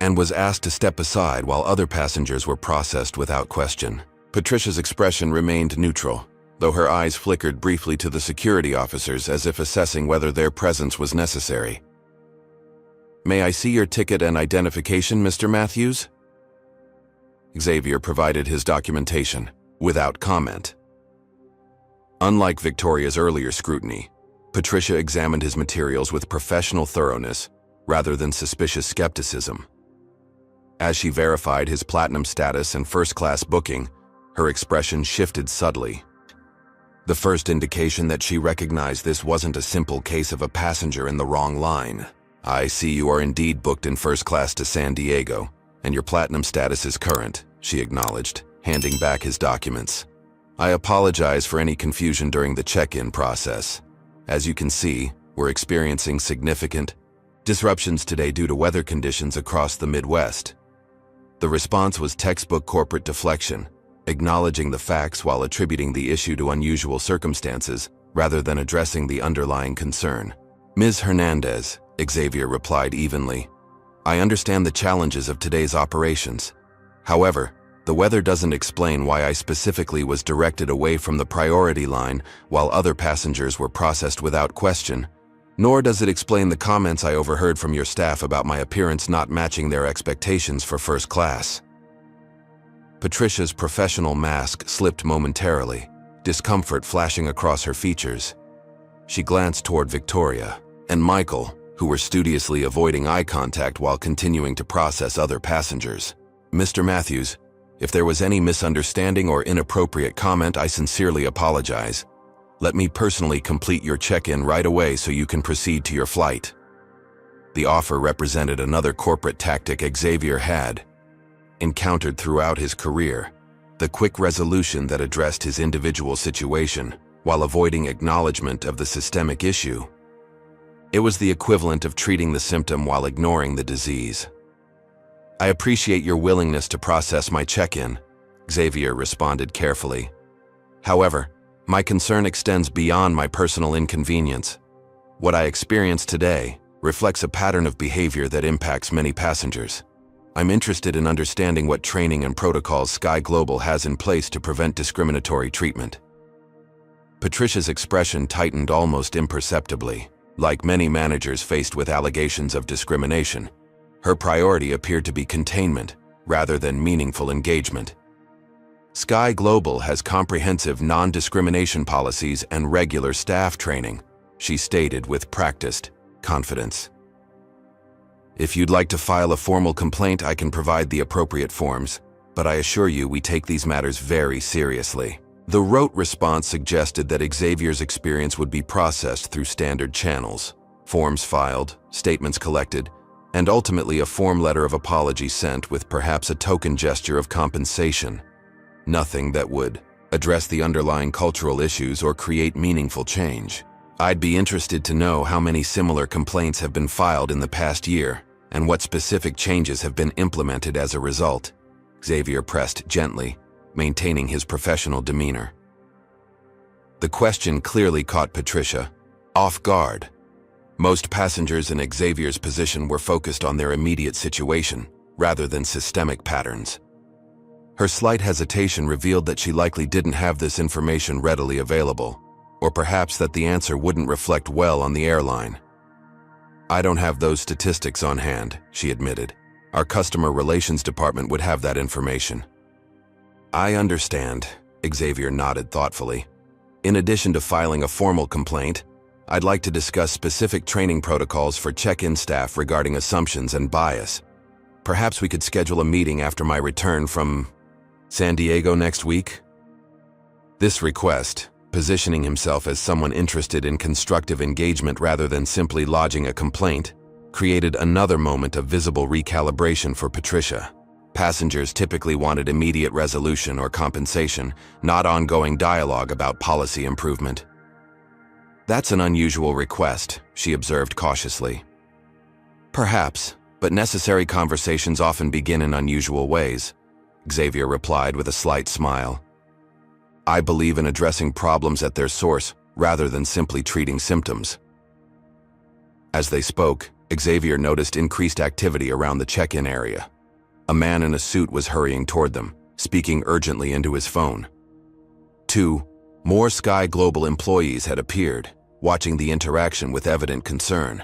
and was asked to step aside while other passengers were processed without question. Patricia's expression remained neutral, though her eyes flickered briefly to the security officers as if assessing whether their presence was necessary. May I see your ticket and identification, Mr. Matthews? Xavier provided his documentation, without comment. Unlike Victoria's earlier scrutiny, Patricia examined his materials with professional thoroughness rather than suspicious skepticism. As she verified his platinum status and first-class booking, her expression shifted subtly. the first indication that she recognized this wasn't a simple case of a passenger in the wrong line. "I see you are indeed booked in first class to San Diego, and your platinum status is current," she acknowledged, handing back his documents. "I apologize for any confusion during the check-in process. As you can see, we're experiencing significant disruptions today due to weather conditions across the Midwest." The response was textbook corporate deflection, acknowledging the facts while attributing the issue to unusual circumstances rather than addressing the underlying concern. "Ms. Hernandez," Xavier replied evenly, "I understand the challenges of today's operations. However, the weather doesn't explain why I specifically was directed away from the priority line while other passengers were processed without question, nor does it explain the comments I overheard from your staff about my appearance not matching their expectations for first class." Patricia's professional mask slipped momentarily, discomfort flashing across her features. She glanced toward Victoria and Michael, who were studiously avoiding eye contact while continuing to process other passengers. "Mr. Matthews, if there was any misunderstanding or inappropriate comment, I sincerely apologize. Let me personally complete your check-in right away so you can proceed to your flight." The offer represented another corporate tactic Xavier had encountered throughout his career, the quick resolution that addressed his individual situation while avoiding acknowledgement of the systemic issue. It was the equivalent of treating the symptom while ignoring the disease. "I appreciate your willingness to process my check-in," Xavier responded carefully. "However, my concern extends beyond my personal inconvenience. What I experienced today reflects a pattern of behavior that impacts many passengers. I'm interested in understanding what training and protocols Sky Global has in place to prevent discriminatory treatment." Patricia's expression tightened almost imperceptibly. Like many managers faced with allegations of discrimination, her priority appeared to be containment rather than meaningful engagement. "Sky Global has comprehensive non-discrimination policies and regular staff training," she stated with practiced confidence. "If you'd like to file a formal complaint, I can provide the appropriate forms, but I assure you we take these matters very seriously." The rote response suggested that Xavier's experience would be processed through standard channels, forms filed, statements collected, and ultimately a form letter of apology sent with perhaps a token gesture of compensation. Nothing that would address the underlying cultural issues or create meaningful change. "I'd be interested to know how many similar complaints have been filed in the past year and what specific changes have been implemented as a result," Xavier pressed gently, maintaining his professional demeanor. The question clearly caught Patricia off guard. Most passengers in Xavier's position were focused on their immediate situation rather than systemic patterns. Her slight hesitation revealed that she likely didn't have this information readily available, or perhaps that the answer wouldn't reflect well on the airline. "I don't have those statistics on hand," she admitted. "Our customer relations department would have that information." "I understand," Xavier nodded thoughtfully. "In addition to filing a formal complaint, I'd like to discuss specific training protocols for check-in staff regarding assumptions and bias. Perhaps we could schedule a meeting after my return from San Diego next week?" This request, positioning himself as someone interested in constructive engagement rather than simply lodging a complaint, created another moment of visible recalibration for Patricia. Passengers typically wanted immediate resolution or compensation, not ongoing dialogue about policy improvement. "That's an unusual request," she observed cautiously. "Perhaps, but necessary conversations often begin in unusual ways," Xavier replied with a slight smile. "I believe in addressing problems at their source rather than simply treating symptoms." As they spoke, Xavier noticed increased activity around the check-in area. A man in a suit was hurrying toward them, speaking urgently into his phone. 2 more Sky Global employees had appeared, watching the interaction with evident concern.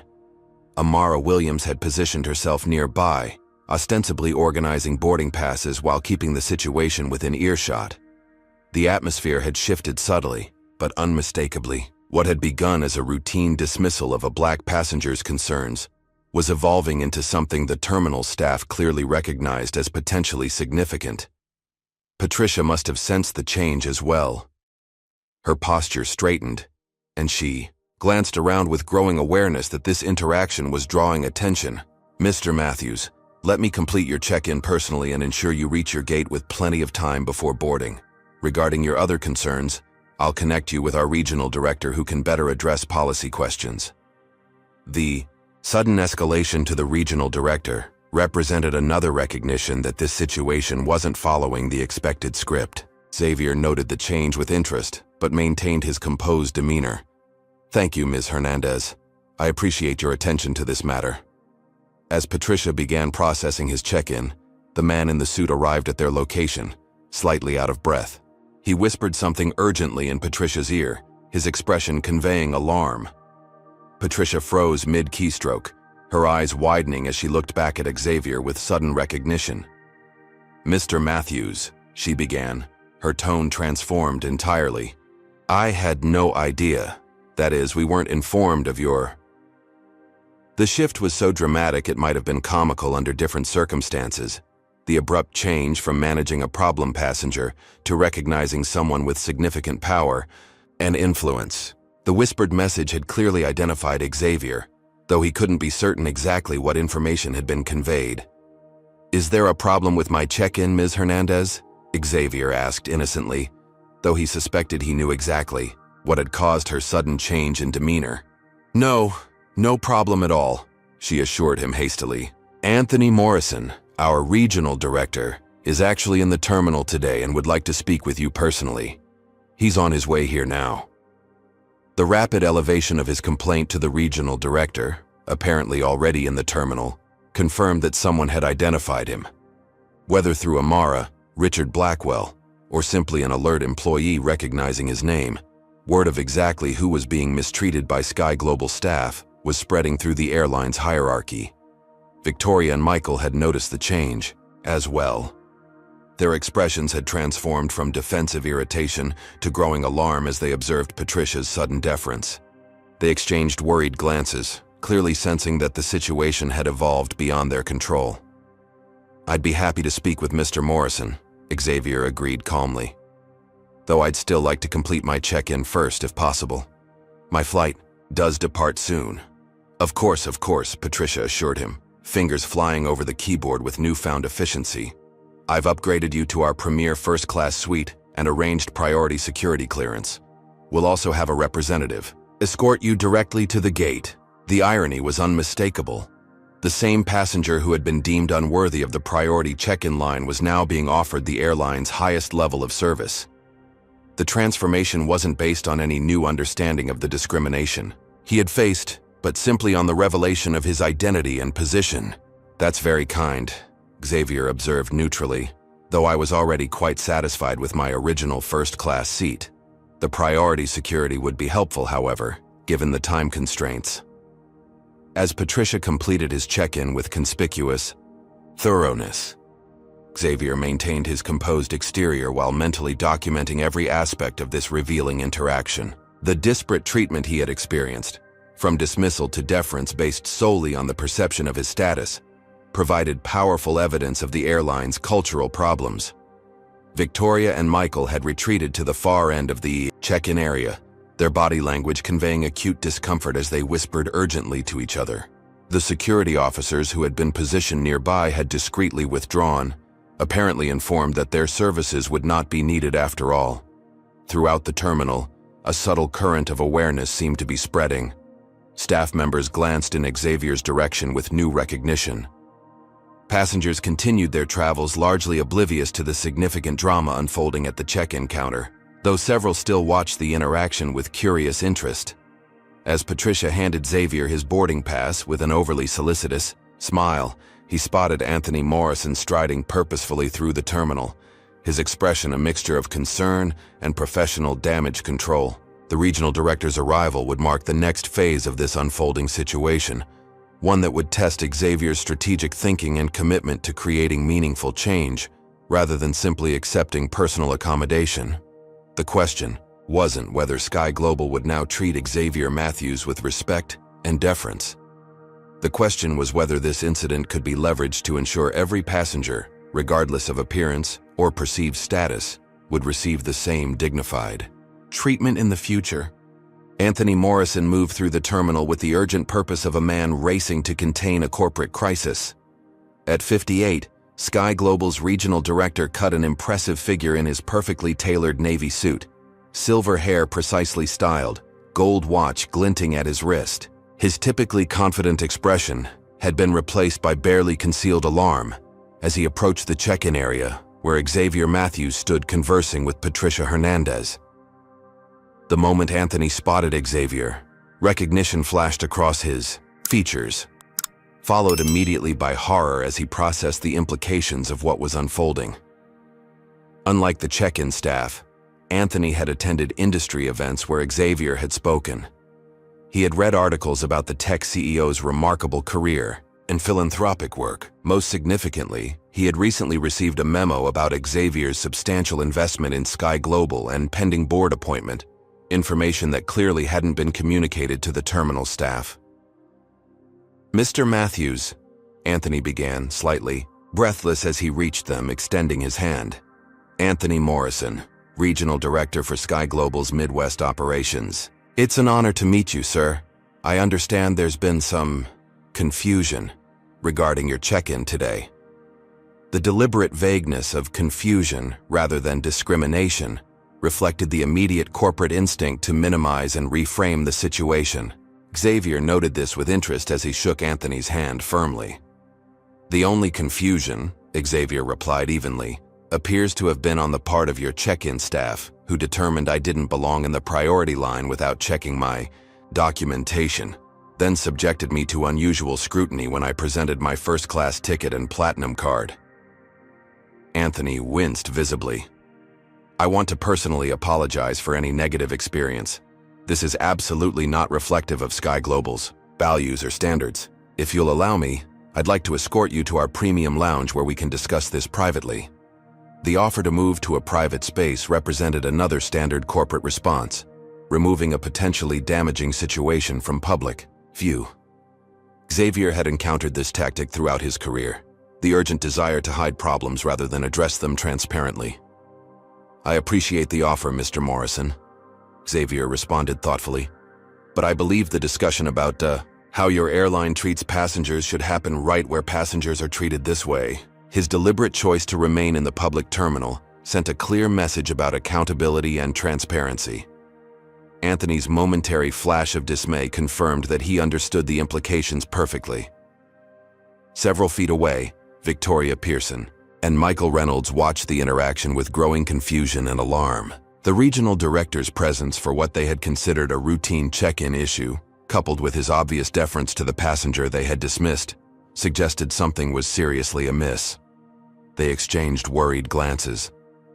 Amara Williams had positioned herself nearby, ostensibly organizing boarding passes while keeping the situation within earshot. The atmosphere had shifted subtly, but unmistakably. What had begun as a routine dismissal of a black passenger's concerns was evolving into something the terminal staff clearly recognized as potentially significant. Patricia must have sensed the change as well. Her posture straightened, and she glanced around with growing awareness that this interaction was drawing attention. "Mr. Matthews, let me complete your check-in personally and ensure you reach your gate with plenty of time before boarding. Regarding your other concerns, I'll connect you with our regional director who can better address policy questions." The sudden escalation to the regional director represented another recognition that this situation wasn't following the expected script. Xavier noted the change with interest, but maintained his composed demeanor. "Thank you, Ms. Hernandez. I appreciate your attention to this matter." As Patricia began processing his check-in, the man in the suit arrived at their location, slightly out of breath. He whispered something urgently in Patricia's ear, his expression conveying alarm. Patricia froze mid-keystroke, her eyes widening as she looked back at Xavier with sudden recognition. "Mr. Matthews," she began, her tone transformed entirely. "I had no idea. That is, we weren't informed of your—" The shift was so dramatic it might have been comical under different circumstances. The abrupt change from managing a problem passenger to recognizing someone with significant power and influence. The whispered message had clearly identified Xavier, though he couldn't be certain exactly what information had been conveyed. "Is there a problem with my check-in, Ms. Hernandez?" Xavier asked innocently, though he suspected he knew exactly what had caused her sudden change in demeanor. No problem at all," she assured him hastily. "Anthony Morrison, our regional director, is actually in the terminal today and would like to speak with you personally. He's on his way here now." The rapid elevation of his complaint to the regional director, apparently already in the terminal, confirmed that someone had identified him. Whether through Amara, Richard Blackwell, or simply an alert employee recognizing his name, word of exactly who was being mistreated by Sky Global staff was spreading through the airline's hierarchy. Victoria and Michael had noticed the change, as well. Their expressions had transformed from defensive irritation to growing alarm as they observed Patricia's sudden deference. They exchanged worried glances, clearly sensing that the situation had evolved beyond their control. "I'd be happy to speak with Mr. Morrison," Xavier agreed calmly. "Though I'd still like to complete my check-in first if possible. My flight does depart soon." Of course, Patricia assured him, fingers flying over the keyboard with newfound efficiency. "I've upgraded you to our premier first-class suite and arranged priority security clearance. We'll also have a representative escort you directly to the gate." The irony was unmistakable. The same passenger who had been deemed unworthy of the priority check-in line was now being offered the airline's highest level of service. The transformation wasn't based on any new understanding of the discrimination he had faced, but simply on the revelation of his identity and position. "That's very kind," Xavier observed neutrally, though I was already quite satisfied with my original first-class seat. The priority security would be helpful, however, given the time constraints. As Patricia completed his check-in with conspicuous thoroughness, Xavier maintained his composed exterior while mentally documenting every aspect of this revealing interaction. The disparate treatment he had experienced, from dismissal to deference based solely on the perception of his status, provided powerful evidence of the airline's cultural problems. Victoria and Michael had retreated to the far end of the check-in area, their body language conveying acute discomfort as they whispered urgently to each other. The security officers who had been positioned nearby had discreetly withdrawn, apparently informed that their services would not be needed after all. Throughout the terminal, a subtle current of awareness seemed to be spreading. Staff members glanced in Xavier's direction with new recognition. Passengers continued their travels largely oblivious to the significant drama unfolding at the check-in counter, though several still watched the interaction with curious interest. As Patricia handed Xavier his boarding pass with an overly solicitous smile, he spotted Anthony Morrison striding purposefully through the terminal, his expression a mixture of concern and professional damage control. The regional director's arrival would mark the next phase of this unfolding situation, one that would test Xavier's strategic thinking and commitment to creating meaningful change, rather than simply accepting personal accommodation. The question wasn't whether Sky Global would now treat Xavier Matthews with respect and deference. The question was whether this incident could be leveraged to ensure every passenger, regardless of appearance or perceived status, would receive the same dignified Treatment in the future. Anthony Morrison moved through the terminal with the urgent purpose of a man racing to contain a corporate crisis. At 58, Sky Global's regional director cut an impressive figure in his perfectly tailored navy suit. Silver hair precisely styled, gold watch glinting at his wrist. His typically confident expression had been replaced by barely concealed alarm as he approached the check-in area where Xavier Matthews stood conversing with Patricia Hernandez. The moment Anthony spotted Xavier, recognition flashed across his features, followed immediately by horror as he processed the implications of what was unfolding. Unlike the check-in staff, Anthony had attended industry events where Xavier had spoken. He had read articles about the tech CEO's remarkable career and philanthropic work. Most significantly, he had recently received a memo about Xavier's substantial investment in Sky Global and pending board appointment, information that clearly hadn't been communicated to the terminal staff. "Mr. Matthews," Anthony began, slightly breathless as he reached them, extending his hand. "Anthony Morrison, Regional Director for Sky Global's Midwest Operations. It's an honor to meet you, sir. I understand there's been some confusion regarding your check-in today." The deliberate vagueness of confusion rather than discrimination reflected the immediate corporate instinct to minimize and reframe the situation. Xavier noted this with interest as he shook Anthony's hand firmly. "The only confusion," Xavier replied evenly, "appears to have been on the part of your check-in staff, who determined I didn't belong in the priority line without checking my documentation, then subjected me to unusual scrutiny when I presented my first-class ticket and platinum card." Anthony winced visibly. "I want to personally apologize for any negative experience. This is absolutely not reflective of Sky Global's values or standards. If you'll allow me, I'd like to escort you to our premium lounge where we can discuss this privately." The offer to move to a private space represented another standard corporate response, removing a potentially damaging situation from public view. Xavier had encountered this tactic throughout his career, the urgent desire to hide problems rather than address them transparently. "I appreciate the offer, Mr. Morrison," Xavier responded thoughtfully, "but I believe the discussion about how your airline treats passengers should happen right where passengers are treated this way." His deliberate choice to remain in the public terminal sent a clear message about accountability and transparency. Anthony's momentary flash of dismay confirmed that he understood the implications perfectly. Several feet away, Victoria Pearson and Michael Reynolds watched the interaction with growing confusion and alarm. The regional director's presence for what they had considered a routine check-in issue, coupled with his obvious deference to the passenger they had dismissed, suggested something was seriously amiss. They exchanged worried glances,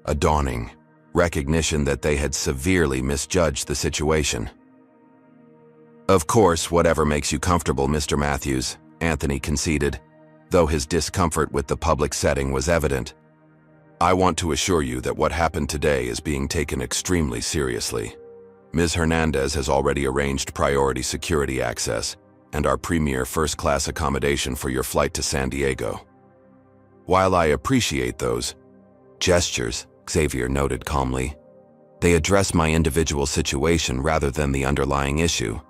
a dawning recognition that they had severely misjudged the situation. "Of course, whatever makes you comfortable, Mr. Matthews," Anthony conceded, though his discomfort with the public setting was evident. "I want to assure you that what happened today is being taken extremely seriously. Ms. Hernandez has already arranged priority security access and our premier first-class accommodation for your flight to San Diego. While I appreciate those gestures," Xavier noted calmly, "they address my individual situation rather than the underlying issue.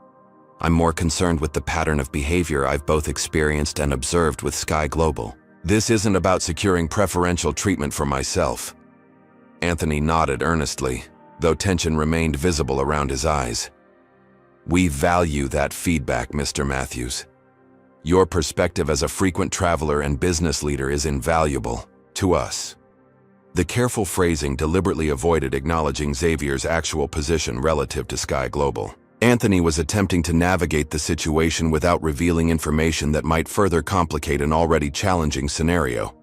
I'm more concerned with the pattern of behavior I've both experienced and observed with Sky Global. This isn't about securing preferential treatment for myself." Anthony nodded earnestly, though tension remained visible around his eyes. "We value that feedback, Mr. Matthews. Your perspective as a frequent traveler and business leader is invaluable to us." The careful phrasing deliberately avoided acknowledging Xavier's actual position relative to Sky Global. Anthony was attempting to navigate the situation without revealing information that might further complicate an already challenging scenario.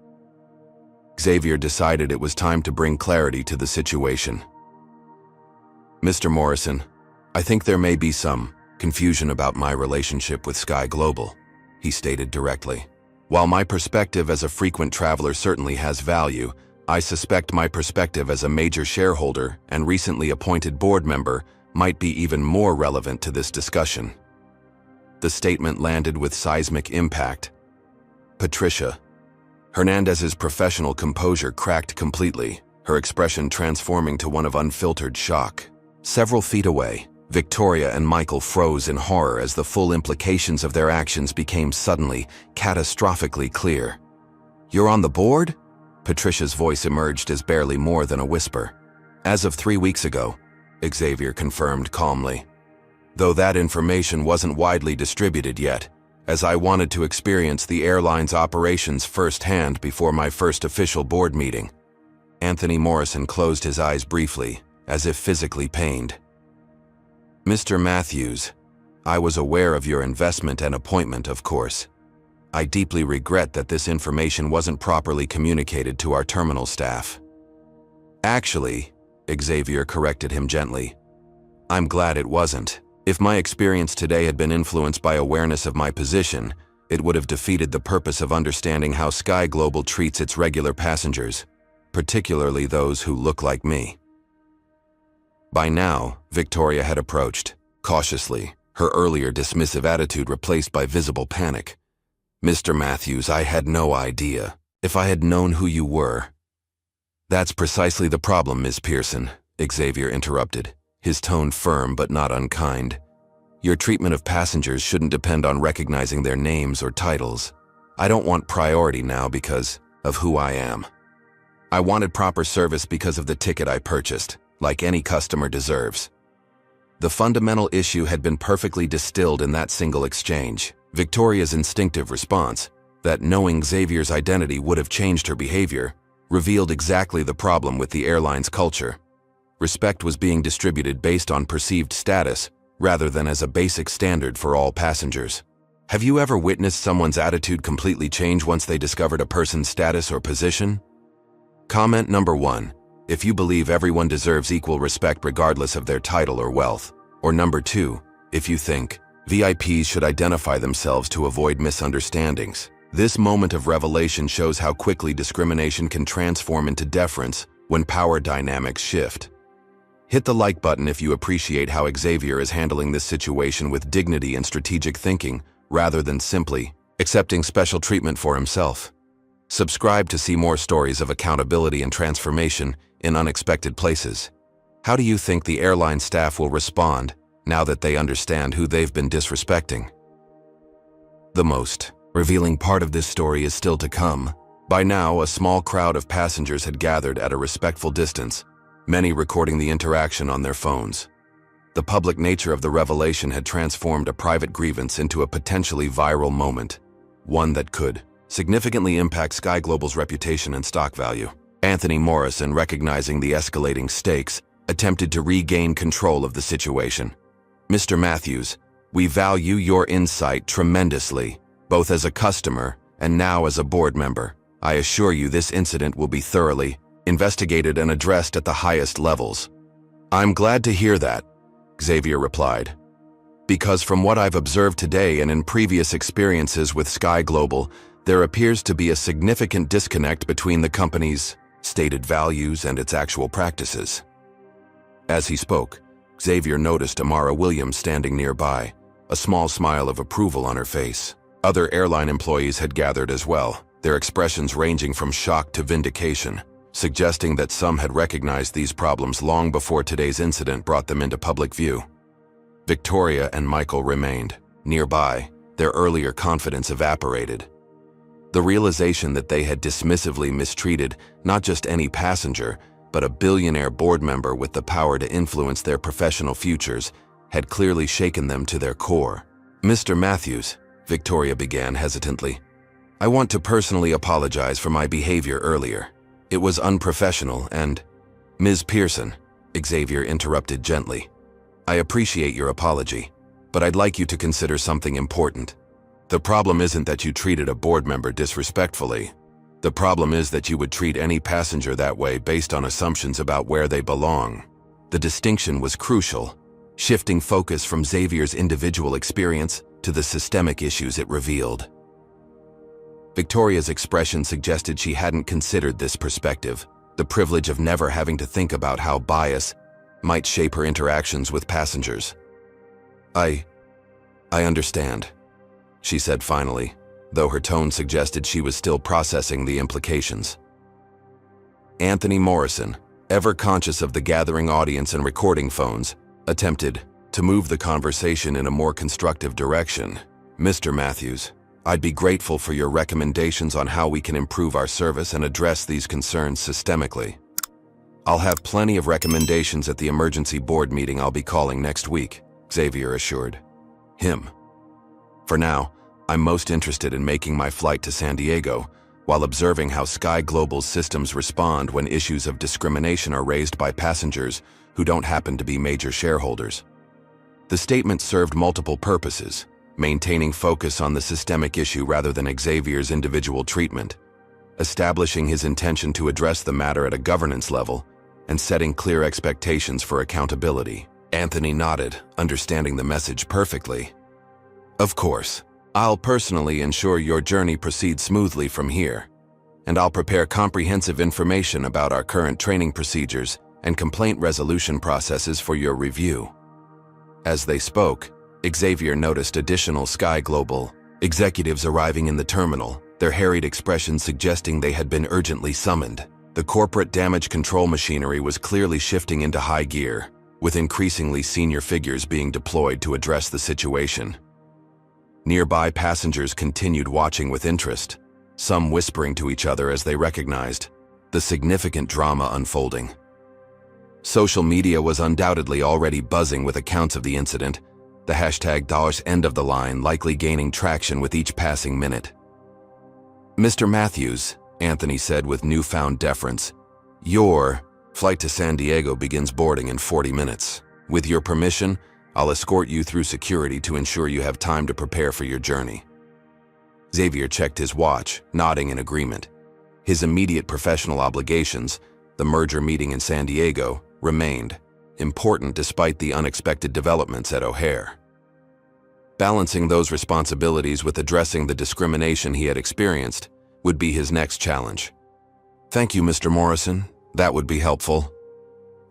Xavier decided it was time to bring clarity to the situation. "Mr. Morrison, I think there may be some confusion about my relationship with Sky Global," he stated directly. "While my perspective as a frequent traveler certainly has value, I suspect my perspective as a major shareholder and recently appointed board member might be even more relevant to this discussion." The statement landed with seismic impact. Patricia Hernandez's professional composure cracked completely, her expression transforming to one of unfiltered shock. Several feet away, Victoria and Michael froze in horror as the full implications of their actions became suddenly, catastrophically clear. "You're on the board?" Patricia's voice emerged as barely more than a whisper. "As of 3 weeks ago," Xavier confirmed calmly. "Though that information wasn't widely distributed yet, as I wanted to experience the airline's operations firsthand before my first official board meeting." Anthony Morrison closed his eyes briefly, as if physically pained. "Mr. Matthews, I was aware of your investment and appointment, of course. I deeply regret that this information wasn't properly communicated to our terminal staff." "Actually," Xavier corrected him gently, "I'm glad it wasn't. If my experience today had been influenced by awareness of my position, it would have defeated the purpose of understanding how Sky Global treats its regular passengers, particularly those who look like me." By now, Victoria had approached, cautiously, her earlier dismissive attitude replaced by visible panic. "Mr. Matthews, I had no idea. If I had known who you were—" "That's precisely the problem, Ms. Pearson," Xavier interrupted, his tone firm but not unkind. "Your treatment of passengers shouldn't depend on recognizing their names or titles. I don't want priority now because of who I am. I wanted proper service because of the ticket I purchased, like any customer deserves." The fundamental issue had been perfectly distilled in that single exchange. Victoria's instinctive response, that knowing Xavier's identity would have changed her behavior, revealed exactly the problem with the airline's culture. Respect was being distributed based on perceived status, rather than as a basic standard for all passengers. Have you ever witnessed someone's attitude completely change once they discovered a person's status or position? Comment number 1. If you believe everyone deserves equal respect regardless of their title or wealth. Or number 2. If you think VIPs should identify themselves to avoid misunderstandings. This moment of revelation shows how quickly discrimination can transform into deference when power dynamics shift. Hit the like button if you appreciate how Xavier is handling this situation with dignity and strategic thinking, rather than simply accepting special treatment for himself. Subscribe to see more stories of accountability and transformation in unexpected places. How do you think the airline staff will respond now that they understand who they've been disrespecting? The most revealing part of this story is still to come. By now, a small crowd of passengers had gathered at a respectful distance, many recording the interaction on their phones. The public nature of the revelation had transformed a private grievance into a potentially viral moment, one that could significantly impact Sky Global's reputation and stock value. Anthony Morrison, recognizing the escalating stakes, attempted to regain control of the situation. "Mr. Matthews, we value your insight tremendously, both as a customer and now as a board member. I assure you this incident will be thoroughly investigated and addressed at the highest levels." "I'm glad to hear that," Xavier replied, "because from what I've observed today and in previous experiences with Sky Global, there appears to be a significant disconnect between the company's stated values and its actual practices." As he spoke, Xavier noticed Amara Williams standing nearby, a small smile of approval on her face. Other airline employees had gathered as well, their expressions ranging from shock to vindication, suggesting that some had recognized these problems long before today's incident brought them into public view. Victoria and Michael remained nearby, their earlier confidence evaporated. The realization that they had dismissively mistreated not just any passenger, but a billionaire board member with the power to influence their professional futures had clearly shaken them to their core. "Mr. Matthews," Victoria began hesitantly, "I want to personally apologize for my behavior earlier. It was unprofessional and—" "Ms. Pearson," Xavier interrupted gently, "I appreciate your apology, but I'd like you to consider something important. The problem isn't that you treated a board member disrespectfully. The problem is that you would treat any passenger that way based on assumptions about where they belong." The distinction was crucial, shifting focus from Xavier's individual experience to the systemic issues it revealed. Victoria's expression suggested she hadn't considered this perspective, the privilege of never having to think about how bias might shape her interactions with passengers. I understand," she said finally, though her tone suggested she was still processing the implications. Anthony Morrison, ever conscious of the gathering audience and recording phones, attempted to move the conversation in a more constructive direction. "Mr. Matthews, I'd be grateful for your recommendations on how we can improve our service and address these concerns systemically. I'll have plenty of recommendations at the emergency board meeting I'll be calling next week," Xavier assured him. "For now, I'm most interested in making my flight to San Diego while observing how Sky Global's systems respond when issues of discrimination are raised by passengers who don't happen to be major shareholders." The statement served multiple purposes, maintaining focus on the systemic issue rather than Xavier's individual treatment, establishing his intention to address the matter at a governance level, and setting clear expectations for accountability. Anthony nodded, understanding the message perfectly. "Of course, I'll personally ensure your journey proceeds smoothly from here, and I'll prepare comprehensive information about our current training procedures and complaint resolution processes for your review." As they spoke, Xavier noticed additional Sky Global executives arriving in the terminal, their harried expressions suggesting they had been urgently summoned. The corporate damage control machinery was clearly shifting into high gear, with increasingly senior figures being deployed to address the situation. Nearby passengers continued watching with interest, some whispering to each other as they recognized the significant drama unfolding. Social media was undoubtedly already buzzing with accounts of the incident, the hashtag #end of the line likely gaining traction with each passing minute. "Mr. Matthews," Anthony said with newfound deference, "your flight to San Diego begins boarding in 40 minutes. With your permission, I'll escort you through security to ensure you have time to prepare for your journey." Xavier checked his watch, nodding in agreement. His immediate professional obligations, the merger meeting in San Diego, remained important despite the unexpected developments at O'Hare. Balancing those responsibilities with addressing the discrimination he had experienced would be his next challenge. "Thank you, Mr. Morrison. That would be helpful."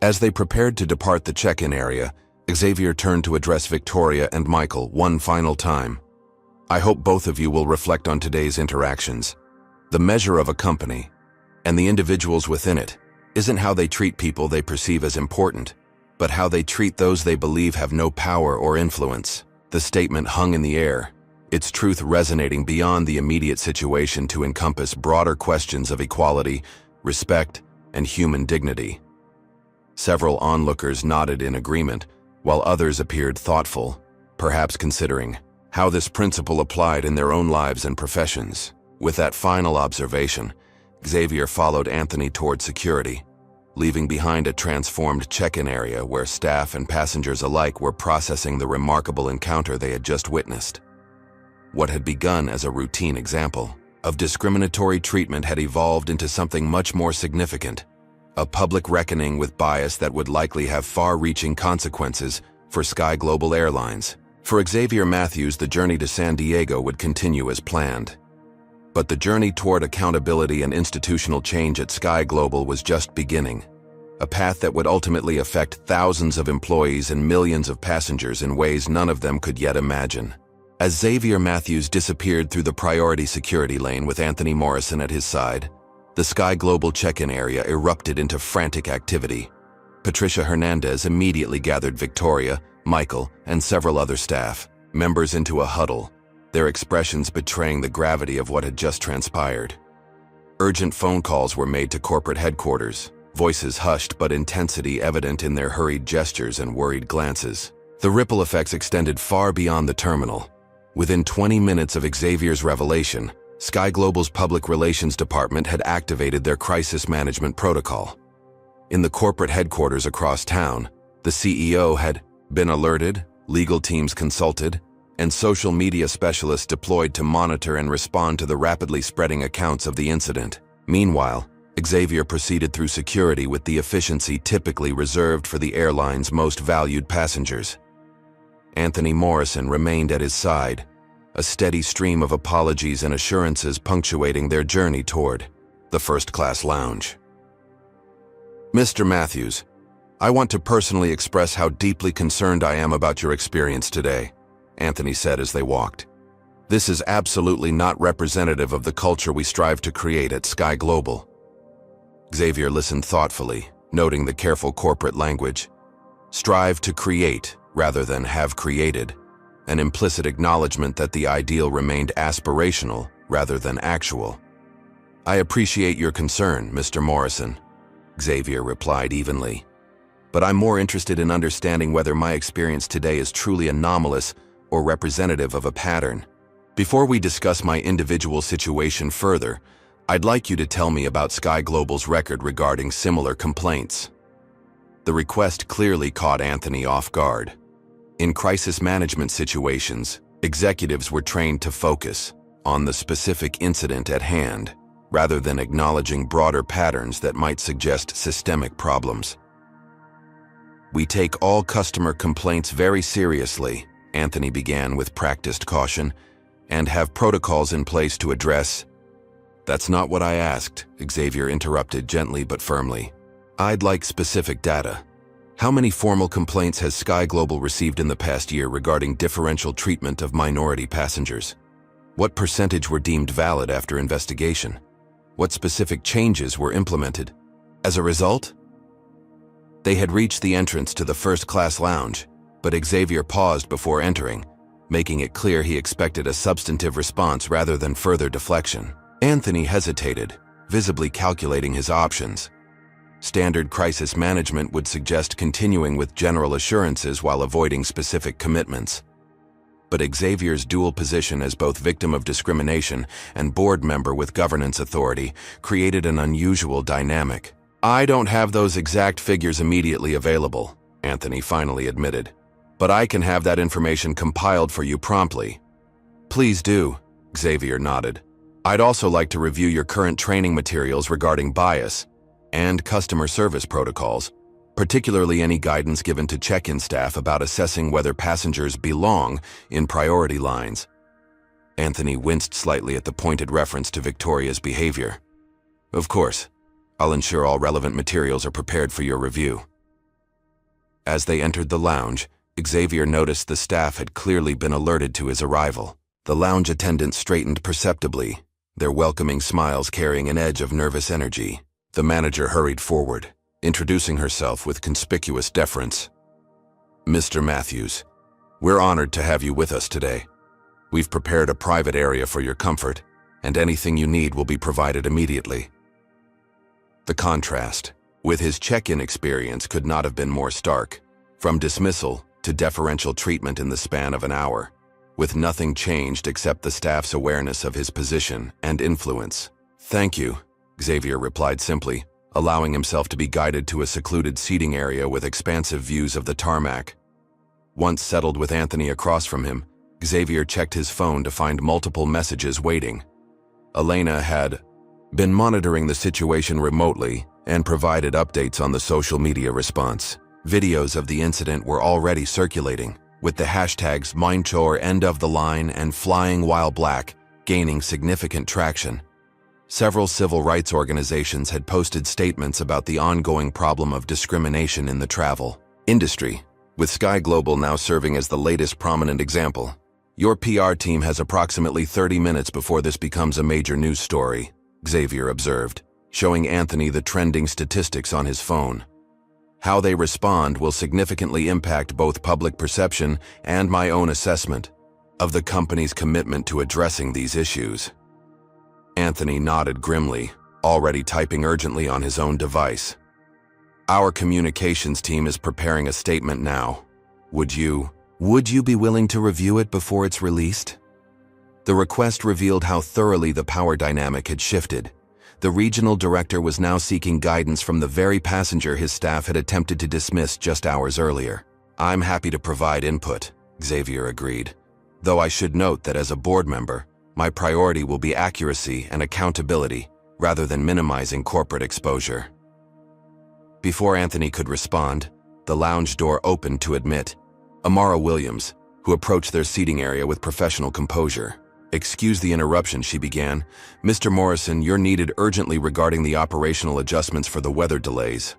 As they prepared to depart the check-in area, Xavier turned to address Victoria and Michael one final time. "I hope both of you will reflect on today's interactions. The measure of a company, and the individuals within it, isn't how they treat people they perceive as important, but how they treat those they believe have no power or influence." The statement hung in the air, its truth resonating beyond the immediate situation to encompass broader questions of equality, respect, and human dignity. Several onlookers nodded in agreement, while others appeared thoughtful, perhaps considering how this principle applied in their own lives and professions. With that final observation, Xavier followed Anthony toward security, leaving behind a transformed check-in area where staff and passengers alike were processing the remarkable encounter they had just witnessed. What had begun as a routine example of discriminatory treatment had evolved into something much more significant, a public reckoning with bias that would likely have far-reaching consequences for Sky Global Airlines. For Xavier Matthews, the journey to San Diego would continue as planned. But the journey toward accountability and institutional change at Sky Global was just beginning, a path that would ultimately affect thousands of employees and millions of passengers in ways none of them could yet imagine. As Xavier Matthews disappeared through the priority security lane with Anthony Morrison at his side, the Sky Global check-in area erupted into frantic activity. Patricia Hernandez immediately gathered Victoria, Michael, and several other staff members into a huddle, their expressions betraying the gravity of what had just transpired. Urgent phone calls were made to corporate headquarters, voices hushed but intensity evident in their hurried gestures and worried glances. The ripple effects extended far beyond the terminal. Within 20 minutes of Xavier's revelation, Sky Global's public relations department had activated their crisis management protocol. In the corporate headquarters across town, the CEO had been alerted, legal teams consulted, and social media specialists deployed to monitor and respond to the rapidly spreading accounts of the incident. Meanwhile, Xavier proceeded through security with the efficiency typically reserved for the airline's most valued passengers. Anthony Morrison remained at his side, a steady stream of apologies and assurances punctuating their journey toward the first-class lounge. "Mr. Matthews, I want to personally express how deeply concerned I am about your experience today," Anthony said as they walked. "This is absolutely not representative of the culture we strive to create at Sky Global." Xavier listened thoughtfully, noting the careful corporate language. Strive to create rather than have created, an implicit acknowledgement that the ideal remained aspirational rather than actual. I appreciate your concern, Mr. Morrison, Xavier replied evenly. But I'm more interested in understanding whether my experience today is truly anomalous or representative of a pattern. Before we discuss my individual situation further, I'd like you to tell me about Sky Global's record regarding similar complaints. The request clearly caught Anthony off guard. In crisis management situations, executives were trained to focus on the specific incident at hand, rather than acknowledging broader patterns that might suggest systemic problems. We take all customer complaints very seriously, Anthony began with practiced caution, and have protocols in place to address. That's not what I asked, Xavier interrupted gently but firmly. I'd like specific data. How many formal complaints has Sky Global received in the past year regarding differential treatment of minority passengers? What percentage were deemed valid after investigation? What specific changes were implemented? As a result? They had reached the entrance to the first-class lounge, but Xavier paused before entering, making it clear he expected a substantive response rather than further deflection. Anthony hesitated, visibly calculating his options. Standard crisis management would suggest continuing with general assurances while avoiding specific commitments. But Xavier's dual position as both victim of discrimination and board member with governance authority created an unusual dynamic. I don't have those exact figures immediately available, Anthony finally admitted, but I can have that information compiled for you promptly. Please do, Xavier nodded. I'd also like to review your current training materials regarding bias and customer service protocols, particularly any guidance given to check-in staff about assessing whether passengers belong in priority lines. Anthony winced slightly at the pointed reference to Victoria's behavior. Of course, I'll ensure all relevant materials are prepared for your review. As they entered the lounge, Xavier noticed the staff had clearly been alerted to his arrival. The lounge attendants straightened perceptibly, their welcoming smiles carrying an edge of nervous energy. The manager hurried forward, introducing herself with conspicuous deference. Mr. Matthews, we're honored to have you with us today. We've prepared a private area for your comfort, and anything you need will be provided immediately. The contrast with his check-in experience could not have been more stark. From dismissal to deferential treatment in the span of an hour, with nothing changed except the staff's awareness of his position and influence. Thank you, Xavier replied simply, allowing himself to be guided to a secluded seating area with expansive views of the tarmac. Once settled with Anthony across from him, Xavier checked his phone to find multiple messages waiting. Elena had been monitoring the situation remotely and provided updates on the social media response. Videos of the incident were already circulating, with the hashtags #MindChore End of the Line and Flying While Black gaining significant traction. Several civil rights organizations had posted statements about the ongoing problem of discrimination in the travel industry, with Sky Global now serving as the latest prominent example. Your PR team has approximately 30 minutes before this becomes a major news story, Xavier observed, showing Anthony the trending statistics on his phone. How they respond will significantly impact both public perception and my own assessment of the company's commitment to addressing these issues. Anthony nodded grimly, already typing urgently on his own device. Our communications team is preparing a statement now. Would you be willing to review it before it's released? The request revealed how thoroughly the power dynamic had shifted. The regional director was now seeking guidance from the very passenger his staff had attempted to dismiss just hours earlier. I'm happy to provide input, Xavier agreed, though I should note that as a board member, my priority will be accuracy and accountability rather than minimizing corporate exposure. Before Anthony could respond, the lounge door opened to admit Amara Williams, who approached their seating area with professional composure. Excuse the interruption, she began. Mr. Morrison, you're needed urgently regarding the operational adjustments for the weather delays.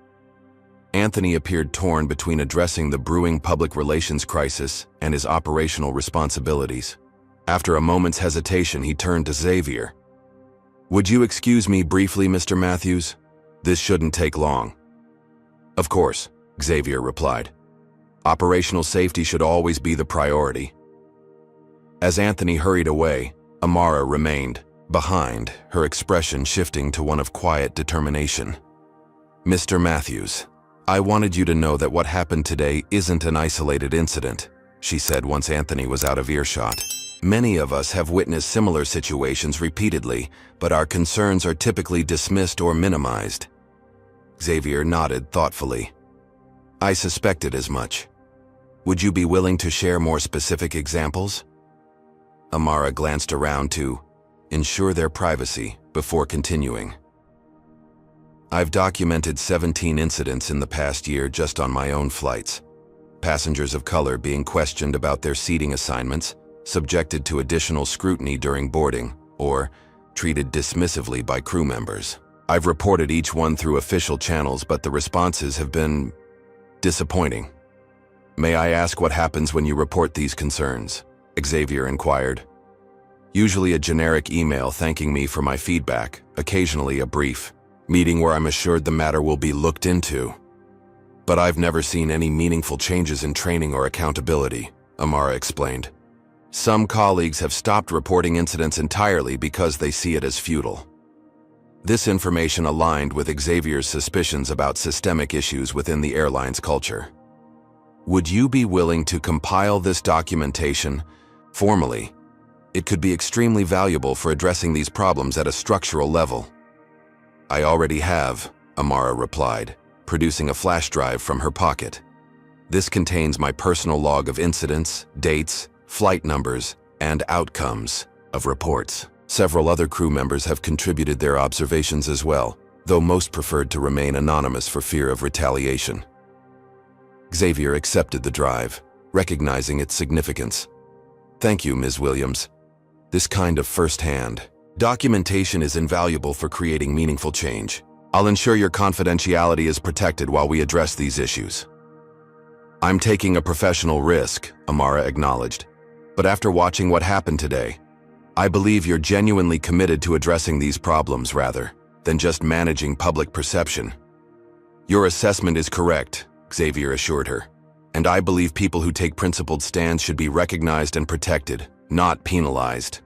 Anthony appeared torn between addressing the brewing public relations crisis and his operational responsibilities. After a moment's hesitation, he turned to Xavier. Would you excuse me briefly, Mr. Matthews? This shouldn't take long. Of course, Xavier replied. Operational safety should always be the priority. As Anthony hurried away, Amara remained behind, her expression shifting to one of quiet determination. Mr. Matthews, I wanted you to know that what happened today isn't an isolated incident, she said once Anthony was out of earshot. Many of us have witnessed similar situations repeatedly, but our concerns are typically dismissed or minimized. Xavier nodded thoughtfully. I suspected as much. Would you be willing to share more specific examples? Amara glanced around to ensure their privacy before continuing. I've documented 17 incidents in the past year just on my own flights. Passengers of color being questioned about their seating assignments, subjected to additional scrutiny during boarding, or treated dismissively by crew members. I've reported each one through official channels, but the responses have been disappointing. May I ask what happens when you report these concerns? Xavier inquired. Usually a generic email thanking me for my feedback, occasionally a brief meeting where I'm assured the matter will be looked into. But I've never seen any meaningful changes in training or accountability, Amara explained. Some colleagues have stopped reporting incidents entirely because they see it as futile. This information aligned with Xavier's suspicions about systemic issues within the airline's culture. Would you be willing to compile this documentation formally? It could be extremely valuable for addressing these problems at a structural level. I already have, Amara replied, producing a flash drive from her pocket. This contains my personal log of incidents, dates, flight numbers, and outcomes of reports. Several other crew members have contributed their observations as well, though most preferred to remain anonymous for fear of retaliation. Xavier accepted the drive, recognizing its significance. Thank you, Ms. Williams. This kind of first-hand documentation is invaluable for creating meaningful change. I'll ensure your confidentiality is protected while we address these issues. I'm taking a professional risk, Amara acknowledged. But after watching what happened today, I believe you're genuinely committed to addressing these problems rather than just managing public perception. Your assessment is correct, Xavier assured her, and I believe people who take principled stands should be recognized and protected, not penalized.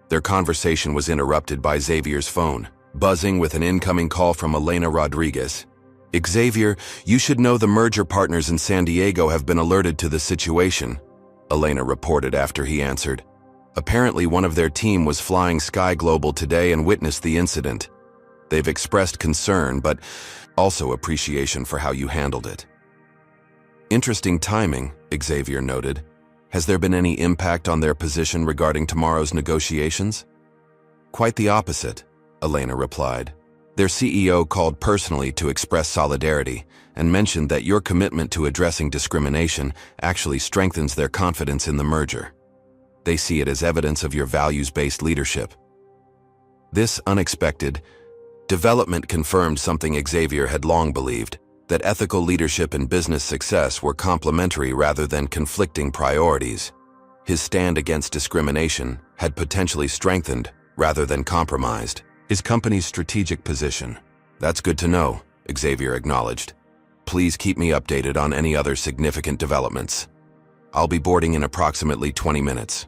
Their conversation was interrupted by Xavier's phone, buzzing with an incoming call from Elena Rodriguez. Xavier, you should know the merger partners in San Diego have been alerted to the situation, Elena reported after he answered. Apparently one of their team was flying Sky Global today and witnessed the incident. They've expressed concern, but also appreciation for how you handled it. Interesting timing, Xavier noted. Has there been any impact on their position regarding tomorrow's negotiations? Quite the opposite, Elena replied. Their CEO called personally to express solidarity and mentioned that your commitment to addressing discrimination actually strengthens their confidence in the merger. They see it as evidence of your values-based leadership. This unexpected development confirmed something Xavier had long believed, that ethical leadership and business success were complementary rather than conflicting priorities. His stand against discrimination had potentially strengthened rather than compromised his company's strategic position. That's good to know, Xavier acknowledged. Please keep me updated on any other significant developments. I'll be boarding in approximately 20 minutes.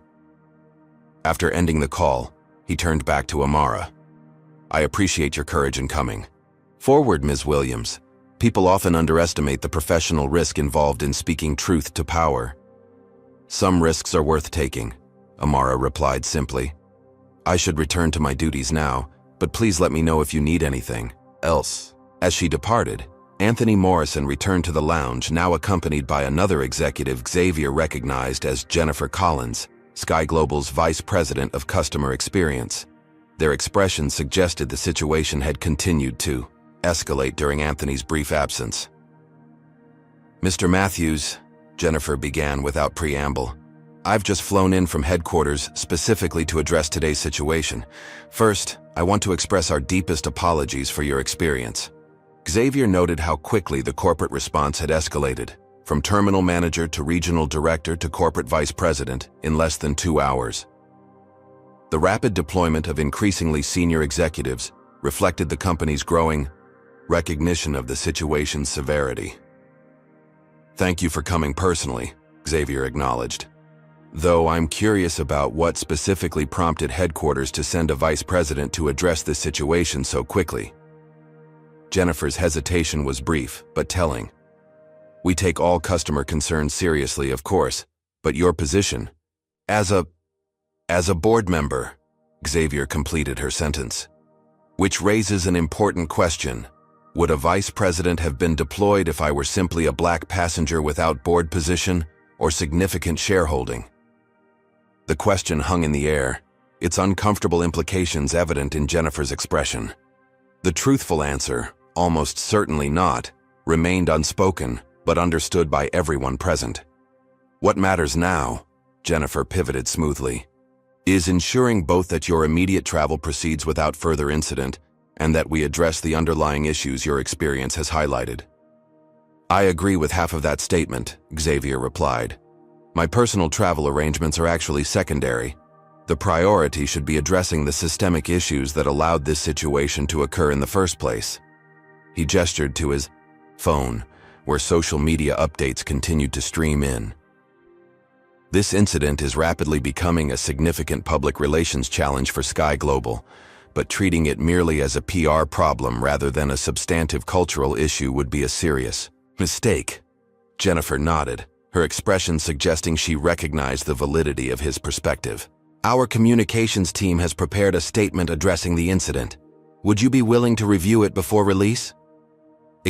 After ending the call, he turned back to Amara. I appreciate your courage in coming forward, Ms. Williams. People often underestimate the professional risk involved in speaking truth to power. Some risks are worth taking, Amara replied simply. I should return to my duties now, but please let me know if you need anything else. As she departed, Anthony Morrison returned to the lounge, now accompanied by another executive Xavier recognized as Jennifer Collins, Sky Global's Vice President of Customer Experience. Their expressions suggested the situation had continued to escalate during Anthony's brief absence. Mr. Matthews, Jennifer began without preamble. I've just flown in from headquarters specifically to address today's situation. First, I want to express our deepest apologies for your experience. Xavier noted how quickly the corporate response had escalated, from terminal manager to regional director to corporate vice president, in less than 2 hours. The rapid deployment of increasingly senior executives reflected the company's growing recognition of the situation's severity. "Thank you for coming personally," Xavier acknowledged. "Though I'm curious about what specifically prompted headquarters to send a vice president to address this situation so quickly." Jennifer's hesitation was brief, but telling. "We take all customer concerns seriously, of course, but your position, as a board member," Xavier completed her sentence. "Which raises an important question. Would a vice president have been deployed if I were simply a black passenger without board position or significant shareholding?" The question hung in the air, its uncomfortable implications evident in Jennifer's expression. The truthful answer, almost certainly not, remained unspoken, but understood by everyone present. "What matters now," Jennifer pivoted smoothly, "is ensuring both that your immediate travel proceeds without further incident and that we address the underlying issues your experience has highlighted." "I agree with half of that statement," Xavier replied. "My personal travel arrangements are actually secondary. The priority should be addressing the systemic issues that allowed this situation to occur in the first place." He gestured to his phone, where social media updates continued to stream in. "This incident is rapidly becoming a significant public relations challenge for Sky Global, but treating it merely as a PR problem rather than a substantive cultural issue would be a serious mistake." Jennifer nodded, her expression suggesting she recognized the validity of his perspective. "Our communications team has prepared a statement addressing the incident. Would you be willing to review it before release?"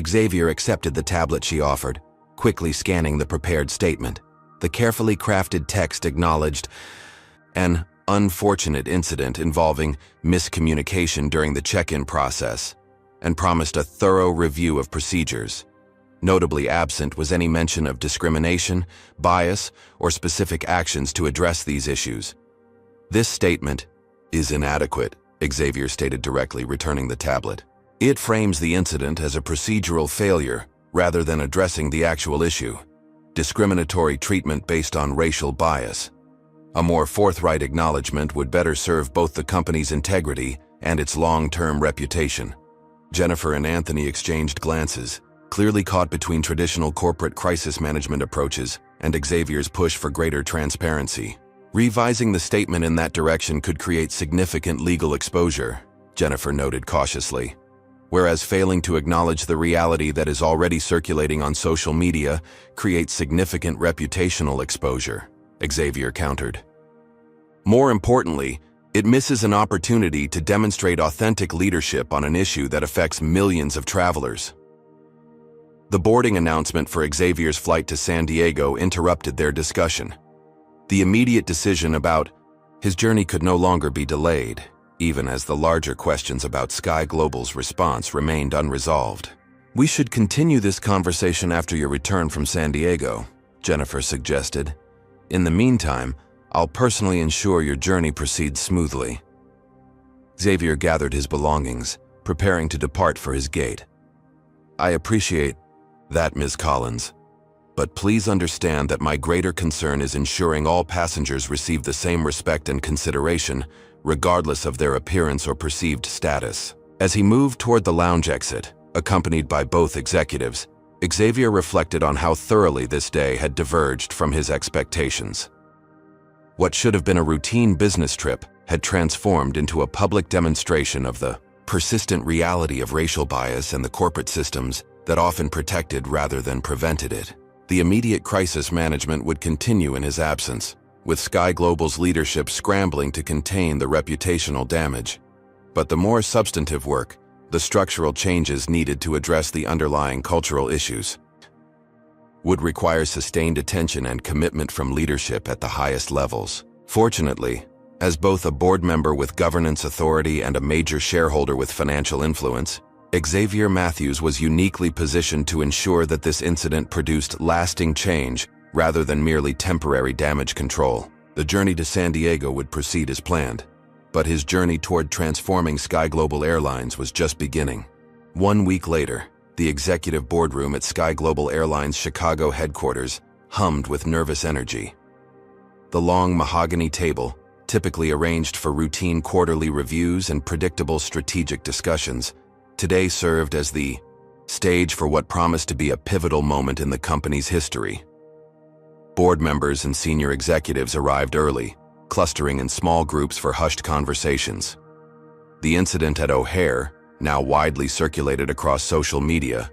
Xavier accepted the tablet she offered, quickly scanning the prepared statement. The carefully crafted text acknowledged an unfortunate incident involving miscommunication during the check-in process and promised a thorough review of procedures. Notably absent was any mention of discrimination, bias, or specific actions to address these issues. "This statement is inadequate," Xavier stated directly, returning the tablet. "It frames the incident as a procedural failure rather than addressing the actual issue. Discriminatory treatment based on racial bias. A more forthright acknowledgement would better serve both the company's integrity and its long-term reputation." Jennifer and Anthony exchanged glances, clearly caught between traditional corporate crisis management approaches and Xavier's push for greater transparency. "Revising the statement in that direction could create significant legal exposure," Jennifer noted cautiously. "Whereas failing to acknowledge the reality that is already circulating on social media creates significant reputational exposure," Xavier countered. "More importantly, it misses an opportunity to demonstrate authentic leadership on an issue that affects millions of travelers." The boarding announcement for Xavier's flight to San Diego interrupted their discussion. The immediate decision about his journey could no longer be delayed, even as the larger questions about Sky Global's response remained unresolved. "We should continue this conversation after your return from San Diego," Jennifer suggested. "In the meantime, I'll personally ensure your journey proceeds smoothly." Xavier gathered his belongings, preparing to depart for his gate. "I appreciate that, Ms. Collins, but please understand that my greater concern is ensuring all passengers receive the same respect and consideration, regardless of their appearance or perceived status." As he moved toward the lounge exit, accompanied by both executives, Xavier reflected on how thoroughly this day had diverged from his expectations. What should have been a routine business trip had transformed into a public demonstration of the persistent reality of racial bias and the corporate systems that often protected rather than prevented it. The immediate crisis management would continue in his absence, with Sky Global's leadership scrambling to contain the reputational damage. But the more substantive work, the structural changes needed to address the underlying cultural issues, would require sustained attention and commitment from leadership at the highest levels. Fortunately, as both a board member with governance authority and a major shareholder with financial influence, Xavier Matthews was uniquely positioned to ensure that this incident produced lasting change rather than merely temporary damage control. The journey to San Diego would proceed as planned, but his journey toward transforming Sky Global Airlines was just beginning. 1 week later, the executive boardroom at Sky Global Airlines' Chicago headquarters hummed with nervous energy. The long mahogany table, typically arranged for routine quarterly reviews and predictable strategic discussions, today served as the stage for what promised to be a pivotal moment in the company's history. Board members and senior executives arrived early, clustering in small groups for hushed conversations. The incident at O'Hare, now widely circulated across social media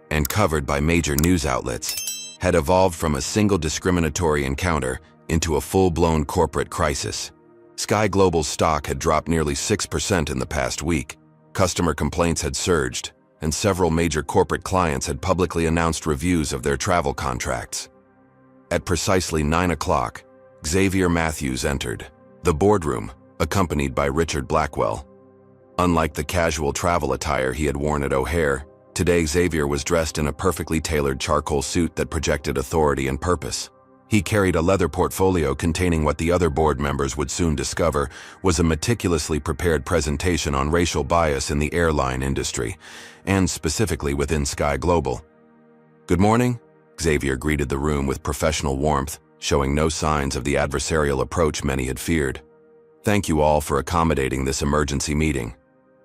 and covered by major news outlets, had evolved from a single discriminatory encounter into a full-blown corporate crisis. Sky Global's stock had dropped nearly 6% in the past week. Customer complaints had surged, and several major corporate clients had publicly announced reviews of their travel contracts. At precisely 9 o'clock, Xavier Matthews entered the boardroom, accompanied by Richard Blackwell. Unlike the casual travel attire he had worn at O'Hare, today Xavier was dressed in a perfectly tailored charcoal suit that projected authority and purpose. He carried a leather portfolio containing what the other board members would soon discover was a meticulously prepared presentation on racial bias in the airline industry, and specifically within Sky Global. "Good morning," Xavier greeted the room with professional warmth, showing no signs of the adversarial approach many had feared. "Thank you all for accommodating this emergency meeting."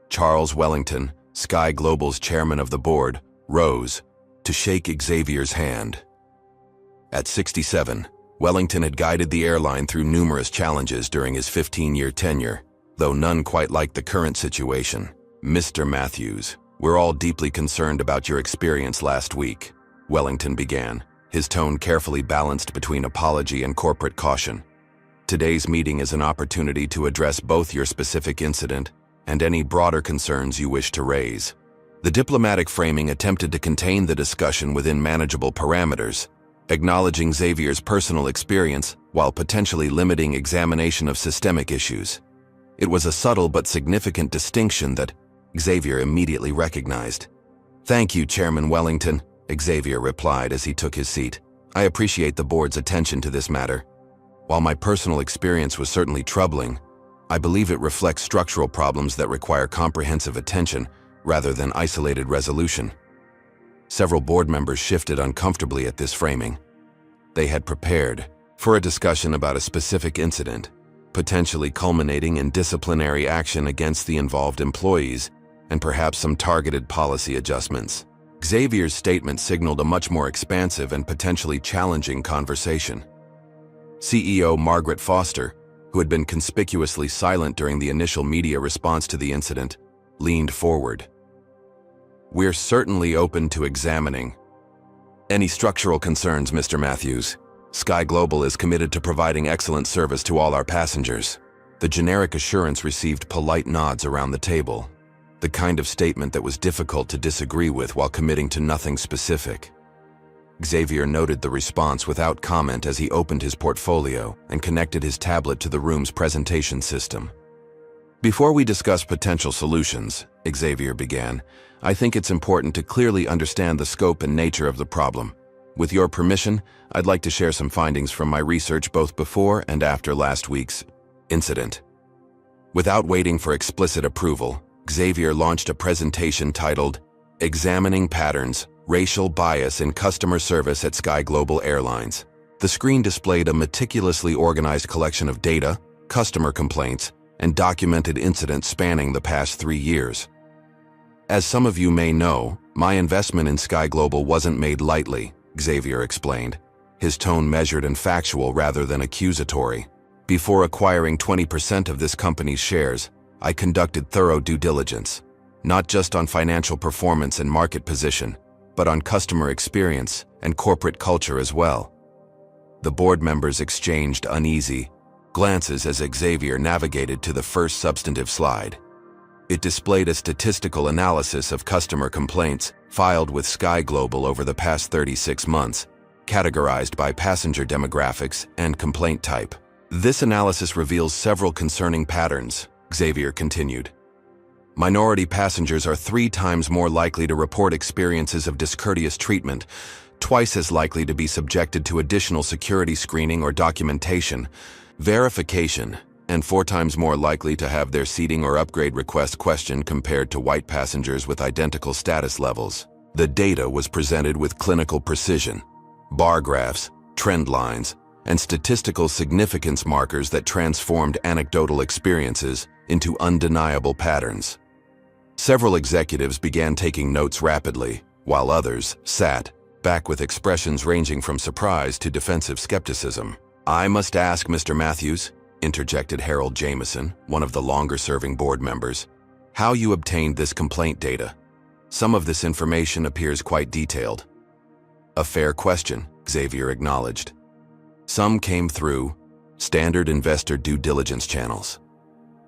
Charles Wellington, Sky Global's chairman of the board, rose to shake Xavier's hand. At 67, Wellington had guided the airline through numerous challenges during his 15-year tenure, though none quite like the current situation. "Mr. Matthews, we're all deeply concerned about your experience last week," Wellington began, his tone carefully balanced between apology and corporate caution. "Today's meeting is an opportunity to address both your specific incident and any broader concerns you wish to raise." The diplomatic framing attempted to contain the discussion within manageable parameters, acknowledging Xavier's personal experience while potentially limiting examination of systemic issues. It was a subtle but significant distinction that Xavier immediately recognized. "Thank you, Chairman Wellington," Xavier replied as he took his seat. "I appreciate the board's attention to this matter. While my personal experience was certainly troubling, I believe it reflects structural problems that require comprehensive attention rather than isolated resolution." Several board members shifted uncomfortably at this framing. They had prepared for a discussion about a specific incident, potentially culminating in disciplinary action against the involved employees and perhaps some targeted policy adjustments. Xavier's statement signaled a much more expansive and potentially challenging conversation. CEO Margaret Foster, who had been conspicuously silent during the initial media response to the incident, leaned forward. "We're certainly open to examining any structural concerns, Mr. Matthews. Sky Global is committed to providing excellent service to all our passengers." The generic assurance received polite nods around the table, the kind of statement that was difficult to disagree with while committing to nothing specific. Xavier noted the response without comment as he opened his portfolio and connected his tablet to the room's presentation system. "Before we discuss potential solutions," Xavier began, "I think it's important to clearly understand the scope and nature of the problem. With your permission, I'd like to share some findings from my research both before and after last week's incident." Without waiting for explicit approval, Xavier launched a presentation titled "Examining Patterns, Racial Bias in Customer Service at Sky Global Airlines." The screen displayed a meticulously organized collection of data, customer complaints, and documented incidents spanning the past 3 years. "As some of you may know, my investment in Sky Global wasn't made lightly," Xavier explained, his tone measured and factual rather than accusatory. "Before acquiring 20% of this company's shares, I conducted thorough due diligence, not just on financial performance and market position, but on customer experience and corporate culture as well." The board members exchanged uneasy glances as Xavier navigated to the first substantive slide. It displayed a statistical analysis of customer complaints filed with Sky Global over the past 36 months, categorized by passenger demographics and complaint type. "This analysis reveals several concerning patterns," Xavier continued. "Minority passengers are 3 times more likely to report experiences of discourteous treatment, twice as likely to be subjected to additional security screening or documentation, verification, and 4 times more likely to have their seating or upgrade request questioned compared to white passengers with identical status levels." The data was presented with clinical precision, bar graphs, trend lines, and statistical significance markers that transformed anecdotal experiences into undeniable patterns. Several executives began taking notes rapidly, while others sat back with expressions ranging from surprise to defensive skepticism. "I must ask, Mr. Matthews," interjected Harold Jameson, one of the longer-serving board members, "how you obtained this complaint data. Some of this information appears quite detailed." "A fair question," Xavier acknowledged. "Some came through standard investor due diligence channels.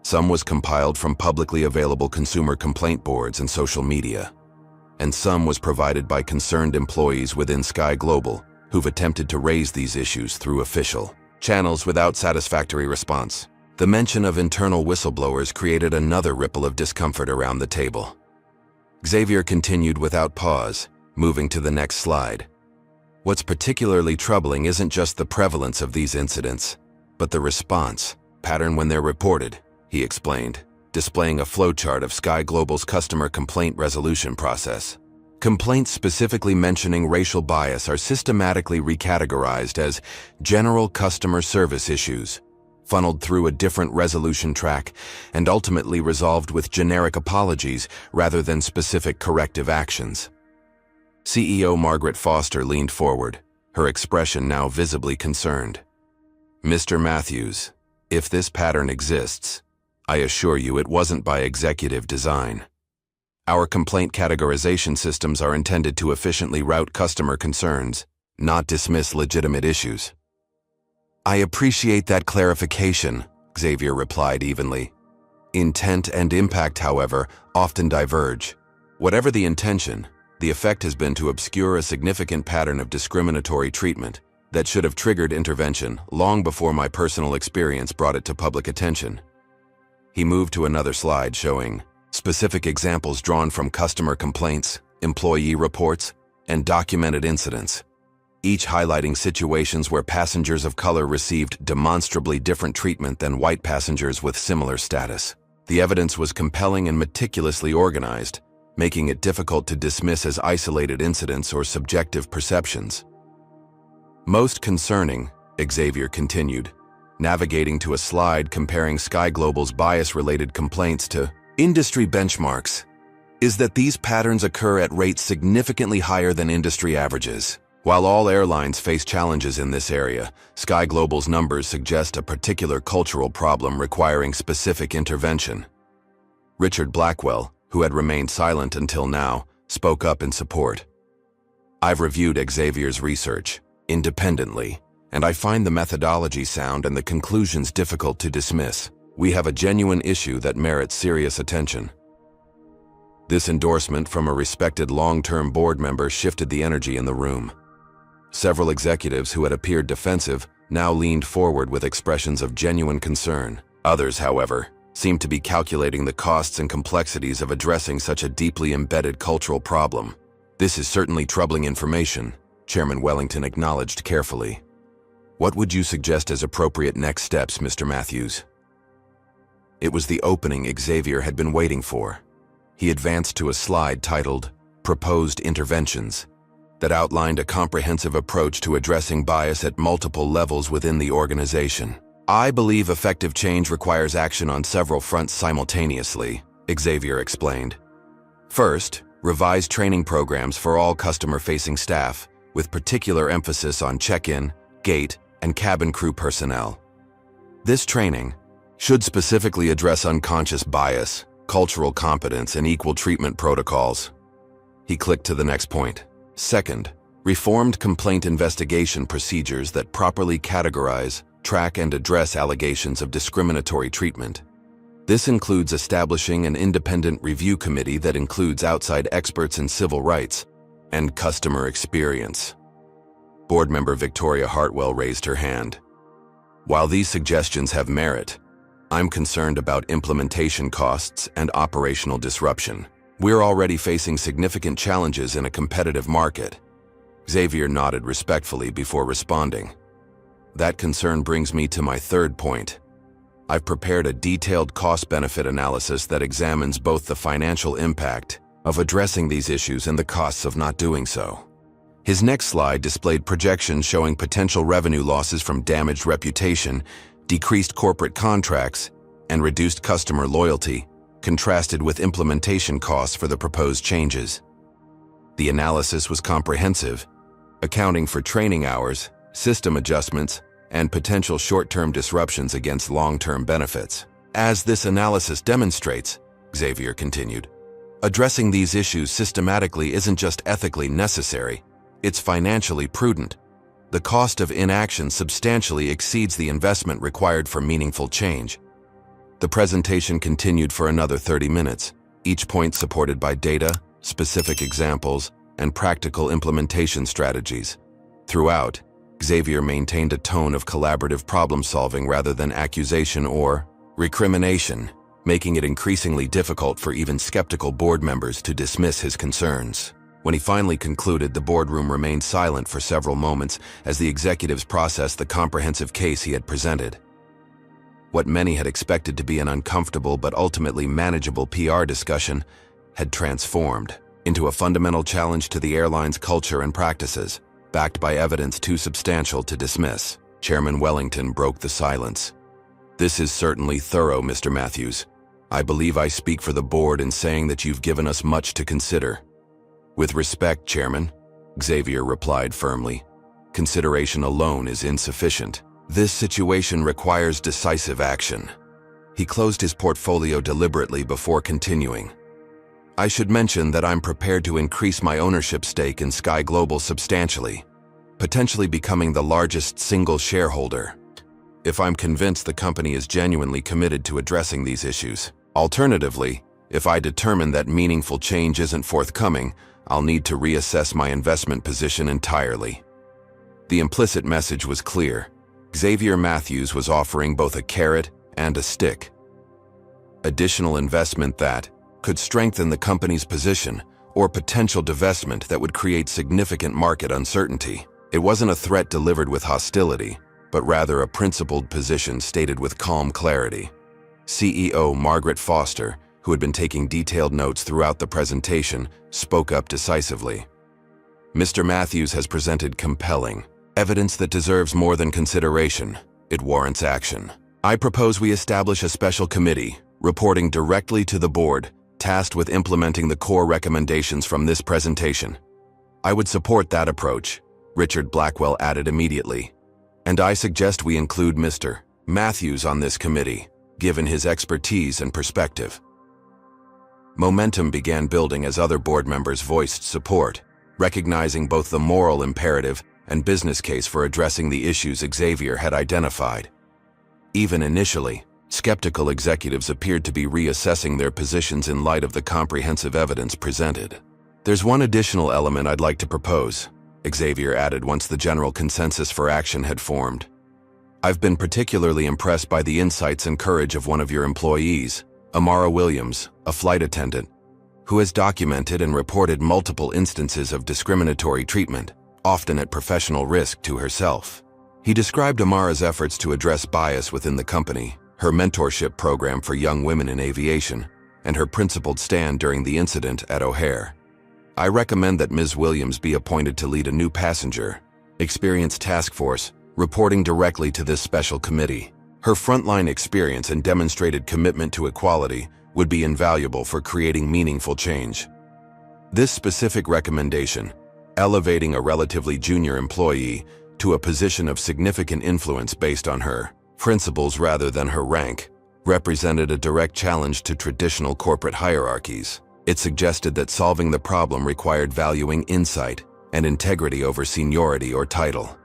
Some was compiled from publicly available consumer complaint boards and social media. And some was provided by concerned employees within Sky Global who've attempted to raise these issues through official channels without satisfactory response." The mention of internal whistleblowers created another ripple of discomfort around the table. Xavier continued without pause, moving to the next slide. "What's particularly troubling isn't just the prevalence of these incidents, but the response pattern when they're reported," he explained, displaying a flowchart of Sky Global's customer complaint resolution process. Complaints specifically mentioning racial bias are systematically recategorized as general customer service issues, funneled through a different resolution track, and ultimately resolved with generic apologies rather than specific corrective actions. CEO Margaret Foster leaned forward, her expression now visibly concerned. "Mr. Matthews, if this pattern exists, I assure you it wasn't by executive design. Our complaint categorization systems are intended to efficiently route customer concerns, not dismiss legitimate issues." "I appreciate that clarification," Xavier replied evenly. "Intent and impact, however, often diverge. Whatever the intention, the effect has been to obscure a significant pattern of discriminatory treatment that should have triggered intervention long before my personal experience brought it to public attention." He moved to another slide showing specific examples drawn from customer complaints, employee reports, and documented incidents, each highlighting situations where passengers of color received demonstrably different treatment than white passengers with similar status. The evidence was compelling and meticulously organized, making it difficult to dismiss as isolated incidents or subjective perceptions. "Most concerning," Xavier continued, navigating to a slide comparing Sky Global's bias-related complaints to industry benchmarks, "is that these patterns occur at rates significantly higher than industry averages. While all airlines face challenges in this area, Sky Global's numbers suggest a particular cultural problem requiring specific intervention." Richard Blackwell, who had remained silent until now, spoke up in support. "I've reviewed Xavier's research independently, and I find the methodology sound and the conclusions difficult to dismiss. We have a genuine issue that merits serious attention." This endorsement from a respected long-term board member shifted the energy in the room. Several executives who had appeared defensive now leaned forward with expressions of genuine concern. Others, however, seemed to be calculating the costs and complexities of addressing such a deeply embedded cultural problem. "This is certainly troubling information," Chairman Wellington acknowledged carefully. "What would you suggest as appropriate next steps, Mr. Matthews?" It was the opening Xavier had been waiting for. He advanced to a slide titled "Proposed Interventions" that outlined a comprehensive approach to addressing bias at multiple levels within the organization. "I believe effective change requires action on several fronts simultaneously," Xavier explained. "First, revise training programs for all customer-facing staff, with particular emphasis on check-in, gate, and cabin crew personnel. This training should specifically address unconscious bias, cultural competence, and equal treatment protocols." He clicked to the next point. "Second, reformed complaint investigation procedures that properly categorize, track, and address allegations of discriminatory treatment. This includes establishing an independent review committee that includes outside experts in civil rights and customer experience." Board member Victoria Hartwell raised her hand. "While these suggestions have merit, I'm concerned about implementation costs and operational disruption. We're already facing significant challenges in a competitive market." Xavier nodded respectfully before responding. "That concern brings me to my third point. I've prepared a detailed cost-benefit analysis that examines both the financial impact of addressing these issues and the costs of not doing so." His next slide displayed projections showing potential revenue losses from damaged reputation, decreased corporate contracts, and reduced customer loyalty, contrasted with implementation costs for the proposed changes. The analysis was comprehensive, accounting for training hours, system adjustments, and potential short-term disruptions against long-term benefits. As this analysis demonstrates, Xavier continued, addressing these issues systematically isn't just ethically necessary, it's financially prudent. The cost of inaction substantially exceeds the investment required for meaningful change. The presentation continued for another 30 minutes, each point supported by data, specific examples, and practical implementation strategies. Throughout, Xavier maintained a tone of collaborative problem-solving rather than accusation or recrimination, making it increasingly difficult for even skeptical board members to dismiss his concerns. When he finally concluded, the boardroom remained silent for several moments as the executives processed the comprehensive case he had presented. What many had expected to be an uncomfortable but ultimately manageable PR discussion had transformed into a fundamental challenge to the airline's culture and practices, backed by evidence too substantial to dismiss. Chairman Wellington broke the silence. "This is certainly thorough, Mr. Matthews. I believe I speak for the board in saying that you've given us much to consider." "With respect, Chairman," Xavier replied firmly, "consideration alone is insufficient. This situation requires decisive action." He closed his portfolio deliberately before continuing. "I should mention that I'm prepared to increase my ownership stake in Sky Global substantially, potentially becoming the largest single shareholder, if I'm convinced the company is genuinely committed to addressing these issues. Alternatively, if I determine that meaningful change isn't forthcoming, I'll need to reassess my investment position entirely." The implicit message was clear. Xavier Matthews was offering both a carrot and a stick. Additional investment that could strengthen the company's position, or potential divestment that would create significant market uncertainty. It wasn't a threat delivered with hostility, but rather a principled position stated with calm clarity. CEO Margaret Foster, who had been taking detailed notes throughout the presentation, spoke up decisively. "Mr. Matthews has presented compelling evidence that deserves more than consideration. It warrants action. I propose we establish a special committee, reporting directly to the board, tasked with implementing the core recommendations from this presentation." "I would support that approach," Richard Blackwell added immediately. "And I suggest we include Mr. Matthews on this committee, given his expertise and perspective." Momentum began building as other board members voiced support, recognizing both the moral imperative and business case for addressing the issues Xavier had identified. Even initially, skeptical executives appeared to be reassessing their positions in light of the comprehensive evidence presented. "There's one additional element I'd like to propose," Xavier added once the general consensus for action had formed. "I've been particularly impressed by the insights and courage of one of your employees, Amara Williams, a flight attendant, who has documented and reported multiple instances of discriminatory treatment, often at professional risk to herself." He described Amara's efforts to address bias within the company, her mentorship program for young women in aviation, and her principled stand during the incident at O'Hare. "I recommend that Ms. Williams be appointed to lead a new passenger experience task force, reporting directly to this special committee. Her frontline experience and demonstrated commitment to equality would be invaluable for creating meaningful change." This specific recommendation, elevating a relatively junior employee to a position of significant influence based on her principles rather than her rank, represented a direct challenge to traditional corporate hierarchies. It suggested that solving the problem required valuing insight and integrity over seniority or title.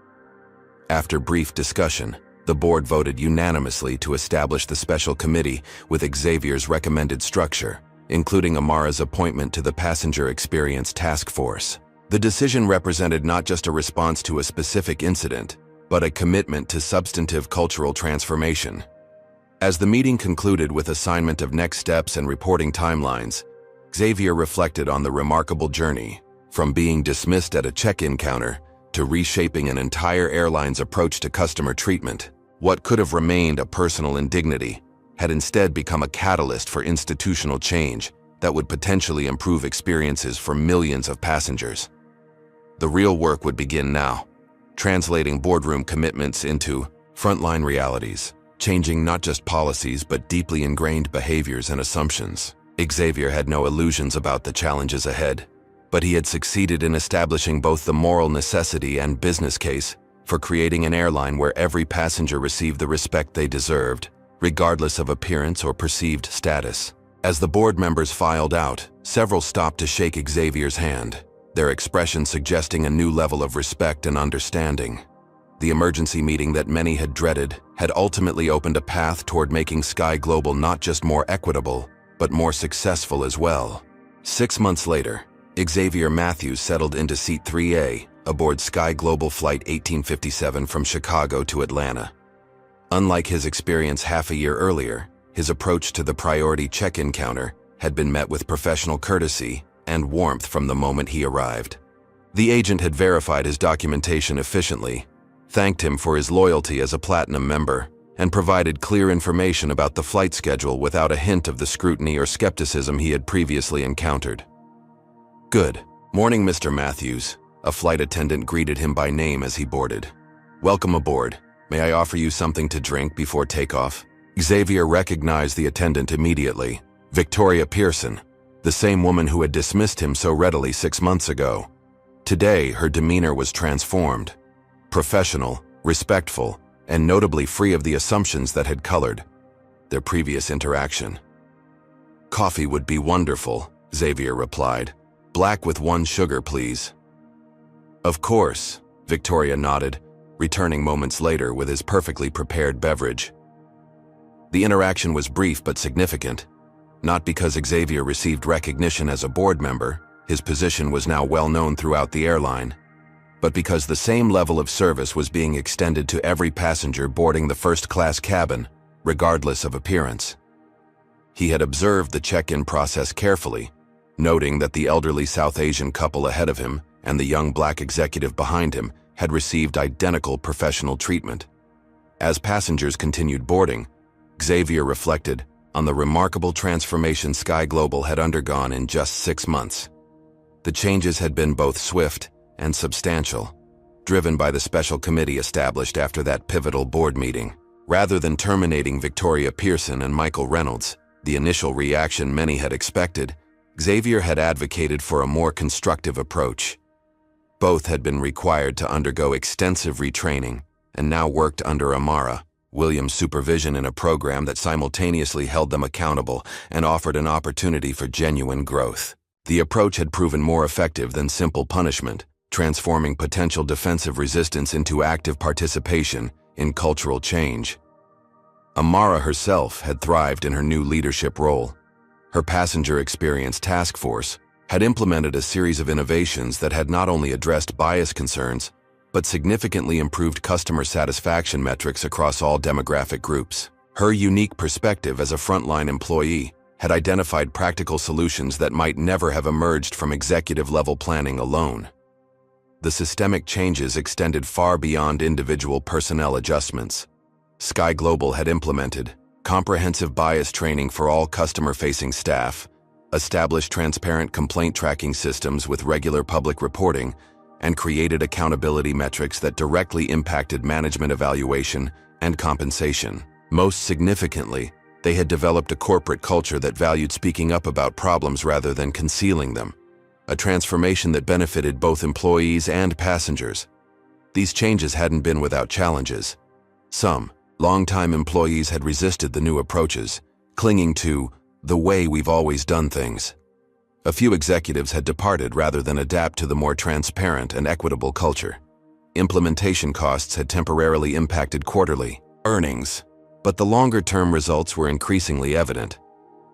After brief discussion, the board voted unanimously to establish the special committee with Xavier's recommended structure, including Amara's appointment to the Passenger Experience Task Force. The decision represented not just a response to a specific incident, but a commitment to substantive cultural transformation. As the meeting concluded with assignment of next steps and reporting timelines, Xavier reflected on the remarkable journey, from being dismissed at a check-in counter to reshaping an entire airline's approach to customer treatment. What could have remained a personal indignity had instead become a catalyst for institutional change that would potentially improve experiences for millions of passengers. The real work would begin now, translating boardroom commitments into frontline realities, changing not just policies but deeply ingrained behaviors and assumptions. Xavier had no illusions about the challenges ahead. But he had succeeded in establishing both the moral necessity and business case for creating an airline where every passenger received the respect they deserved, regardless of appearance or perceived status. As the board members filed out, several stopped to shake Xavier's hand, their expression suggesting a new level of respect and understanding. The emergency meeting that many had dreaded had ultimately opened a path toward making Sky Global not just more equitable, but more successful as well. 6 months later, Xavier Matthews settled into Seat 3A aboard Sky Global Flight 1857 from Chicago to Atlanta. Unlike his experience half a year earlier, his approach to the priority check-in counter had been met with professional courtesy and warmth from the moment he arrived. The agent had verified his documentation efficiently, thanked him for his loyalty as a platinum member, and provided clear information about the flight schedule without a hint of the scrutiny or skepticism he had previously encountered. "Good morning, Mr. Matthews," a flight attendant greeted him by name as he boarded. "Welcome aboard. May I offer you something to drink before takeoff?" Xavier recognized the attendant immediately. Victoria Pearson, the same woman who had dismissed him so readily 6 months ago. Today, her demeanor was transformed. Professional, respectful, and notably free of the assumptions that had colored their previous interaction. "Coffee would be wonderful," Xavier replied. "Black with 1 sugar, please." "Of course," Victoria nodded, returning moments later with his perfectly prepared beverage. The interaction was brief but significant. Not because Xavier received recognition as a board member, his position was now well known throughout the airline, but because the same level of service was being extended to every passenger boarding the first-class cabin, regardless of appearance. He had observed the check-in process carefully, noting that the elderly South Asian couple ahead of him and the young black executive behind him had received identical professional treatment. As passengers continued boarding, Xavier reflected on the remarkable transformation Sky Global had undergone in just 6 months. The changes had been both swift and substantial, driven by the special committee established after that pivotal board meeting. Rather than terminating Victoria Pearson and Michael Reynolds, the initial reaction many had expected, Xavier had advocated for a more constructive approach. Both had been required to undergo extensive retraining and now worked under Amara, Williams' supervision in a program that simultaneously held them accountable and offered an opportunity for genuine growth. The approach had proven more effective than simple punishment, transforming potential defensive resistance into active participation in cultural change. Amara herself had thrived in her new leadership role. Her passenger experience task force had implemented a series of innovations that had not only addressed bias concerns, but significantly improved customer satisfaction metrics across all demographic groups. Her unique perspective as a frontline employee had identified practical solutions that might never have emerged from executive-level planning alone. The systemic changes extended far beyond individual personnel adjustments. Sky Global had implemented comprehensive bias training for all customer-facing staff, established transparent complaint tracking systems with regular public reporting, and created accountability metrics that directly impacted management evaluation and compensation. Most significantly, they had developed a corporate culture that valued speaking up about problems rather than concealing them, a transformation that benefited both employees and passengers. These changes hadn't been without challenges. Some longtime employees had resisted the new approaches, clinging to the way we've always done things. A few executives had departed rather than adapt to the more transparent and equitable culture. Implementation costs had temporarily impacted quarterly earnings, but the longer-term results were increasingly evident.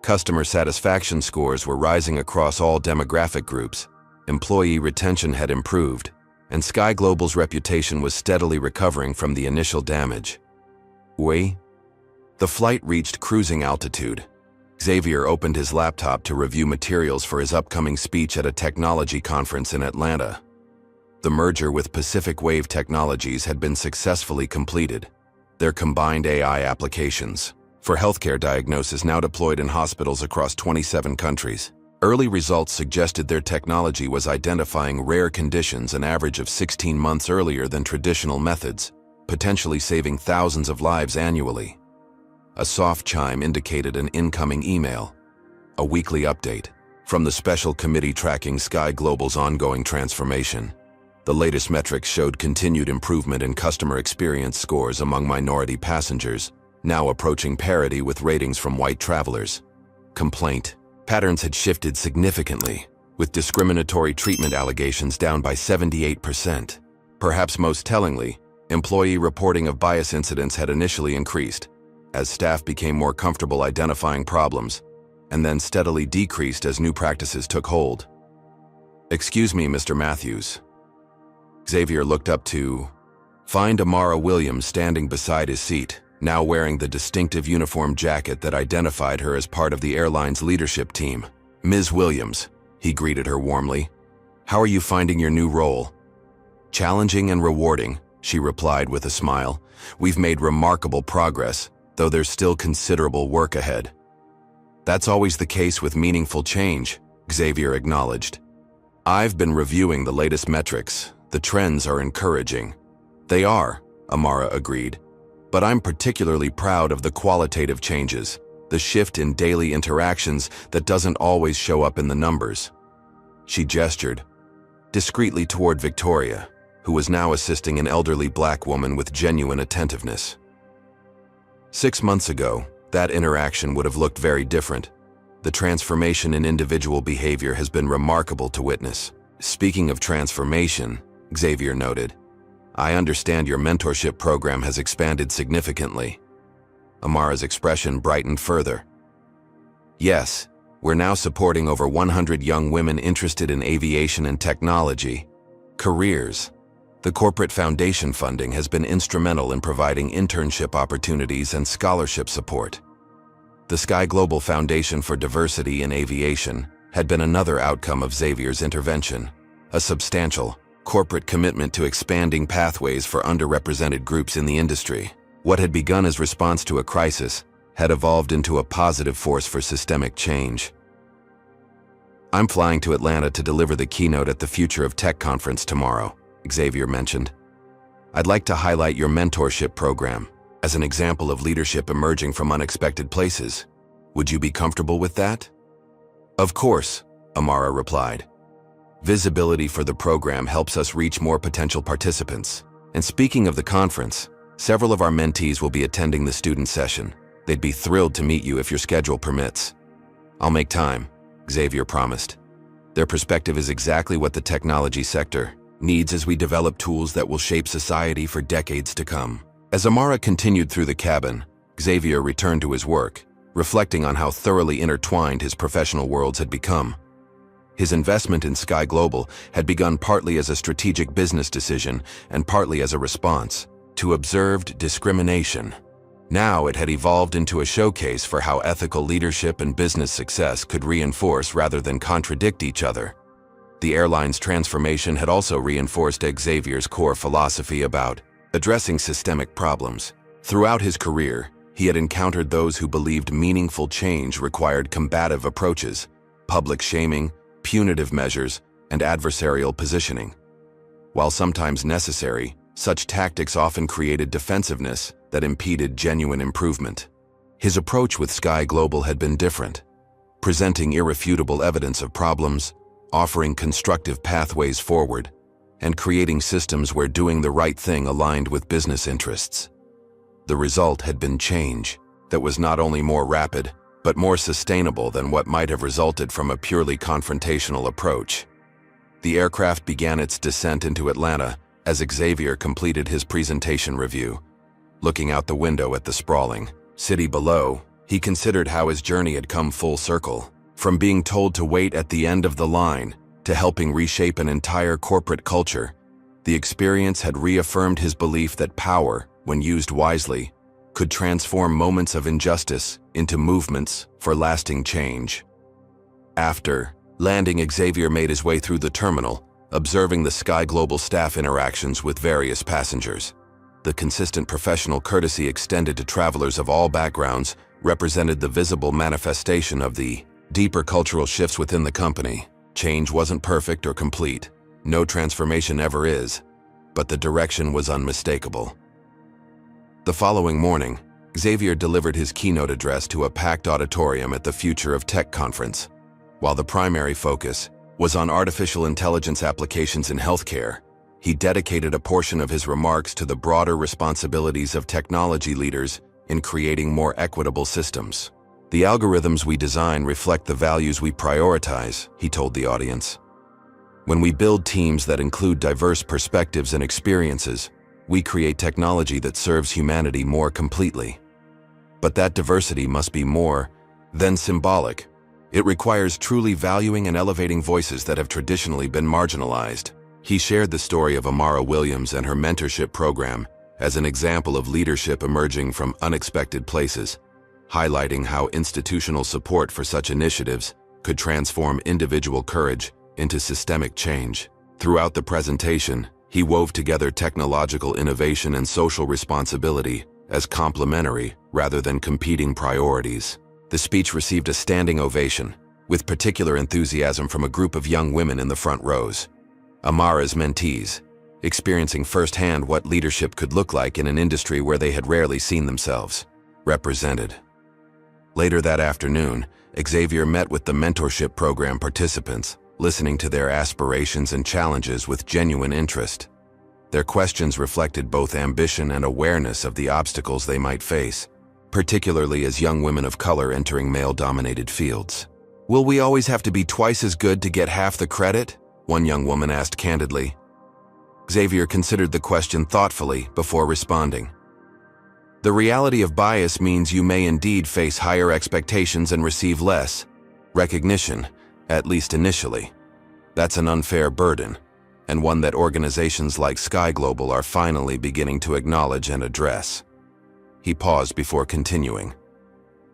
Customer satisfaction scores were rising across all demographic groups, employee retention had improved, and Sky Global's reputation was steadily recovering from the initial damage. The flight reached cruising altitude. Xavier opened his laptop to review materials for his upcoming speech at a technology conference in Atlanta. The merger with Pacific Wave Technologies had been successfully completed. Their combined AI applications for healthcare diagnosis now deployed in hospitals across 27 countries. Early results suggested their technology was identifying rare conditions an average of 16 months earlier than traditional methods, potentially saving thousands of lives annually. A soft chime indicated an incoming email. A weekly update. From the special committee tracking Sky Global's ongoing transformation, the latest metrics showed continued improvement in customer experience scores among minority passengers, now approaching parity with ratings from white travelers. Complaint patterns had shifted significantly, with discriminatory treatment allegations down by 78%. Perhaps most tellingly, employee reporting of bias incidents had initially increased, as staff became more comfortable identifying problems, and then steadily decreased as new practices took hold. "Excuse me, Mr. Matthews." Xavier looked up to find Amara Williams standing beside his seat, now wearing the distinctive uniform jacket that identified her as part of the airline's leadership team. "Ms. Williams," he greeted her warmly. "How are you finding your new role?" "Challenging and rewarding," she replied with a smile. "We've made remarkable progress, though there's still considerable work ahead." "That's always the case with meaningful change," Xavier acknowledged. "I've been reviewing the latest metrics. The trends are encouraging." "They are," Amara agreed. "But I'm particularly proud of the qualitative changes, the shift in daily interactions that doesn't always show up in the numbers." She gestured discreetly toward Victoria, who was now assisting an elderly black woman with genuine attentiveness. 6 months ago, that interaction would have looked very different. The transformation in individual behavior has been remarkable to witness. "Speaking of transformation," Xavier noted, "I understand your mentorship program has expanded significantly." Amara's expression brightened further. "Yes, we're now supporting over 100 young women interested in aviation and technology careers. The corporate foundation funding has been instrumental in providing internship opportunities and scholarship support. The Sky Global Foundation for Diversity in Aviation had been another outcome of Xavier's intervention, a substantial corporate commitment to expanding pathways for underrepresented groups in the industry. What had begun as response to a crisis had evolved into a positive force for systemic change. "I'm flying to Atlanta to deliver the keynote at the Future of Tech conference tomorrow," Xavier mentioned. "I'd like to highlight your mentorship program as an example of leadership emerging from unexpected places. Would you be comfortable with that?" "Of course," Amara replied. "Visibility for the program helps us reach more potential participants. And speaking of the conference, several of our mentees will be attending the student session. They'd be thrilled to meet you if your schedule permits." "I'll make time," Xavier promised. Their perspective is exactly what the technology sector needs as we develop tools that will shape society for decades to come. As Amara continued through the cabin, Xavier returned to his work, reflecting on how thoroughly intertwined his professional worlds had become. His investment in Sky Global had begun partly as a strategic business decision and partly as a response to observed discrimination. Now it had evolved into a showcase for how ethical leadership and business success could reinforce rather than contradict each other. The airline's transformation had also reinforced Xavier's core philosophy about addressing systemic problems. Throughout his career, he had encountered those who believed meaningful change required combative approaches, public shaming, punitive measures, and adversarial positioning. While sometimes necessary, such tactics often created defensiveness that impeded genuine improvement. His approach with Sky Global had been different, presenting irrefutable evidence of problems, offering constructive pathways forward, and creating systems where doing the right thing aligned with business interests. The result had been change that was not only more rapid, but more sustainable than what might have resulted from a purely confrontational approach. The aircraft began its descent into Atlanta as Xavier completed his presentation review. Looking out the window at the sprawling city below, he considered how his journey had come full circle. From being told to wait at the end of the line to helping reshape an entire corporate culture, the experience had reaffirmed his belief that power, when used wisely, could transform moments of injustice into movements for lasting change. After landing, Xavier made his way through the terminal, observing the Sky Global staff interactions with various passengers. The consistent professional courtesy extended to travelers of all backgrounds represented the visible manifestation of the deeper cultural shifts within the company. Change wasn't perfect or complete. No transformation ever is, but the direction was unmistakable. The following morning, Xavier delivered his keynote address to a packed auditorium at the Future of Tech conference. While the primary focus was on artificial intelligence applications in healthcare, he dedicated a portion of his remarks to the broader responsibilities of technology leaders in creating more equitable systems. "The algorithms we design reflect the values we prioritize," he told the audience. "When we build teams that include diverse perspectives and experiences, we create technology that serves humanity more completely. But that diversity must be more than symbolic. It requires truly valuing and elevating voices that have traditionally been marginalized." He shared the story of Amara Williams and her mentorship program as an example of leadership emerging from unexpected places, highlighting how institutional support for such initiatives could transform individual courage into systemic change. Throughout the presentation, he wove together technological innovation and social responsibility as complementary rather than competing priorities. The speech received a standing ovation, with particular enthusiasm from a group of young women in the front rows. Amara's mentees, experiencing firsthand what leadership could look like in an industry where they had rarely seen themselves represented. Later that afternoon, Xavier met with the mentorship program participants, listening to their aspirations and challenges with genuine interest. Their questions reflected both ambition and awareness of the obstacles they might face, particularly as young women of color entering male-dominated fields. "Will we always have to be twice as good to get half the credit?" one young woman asked candidly. Xavier considered the question thoughtfully before responding. "The reality of bias means you may indeed face higher expectations and receive less recognition, at least initially. That's an unfair burden, and one that organizations like Sky Global are finally beginning to acknowledge and address." He paused before continuing.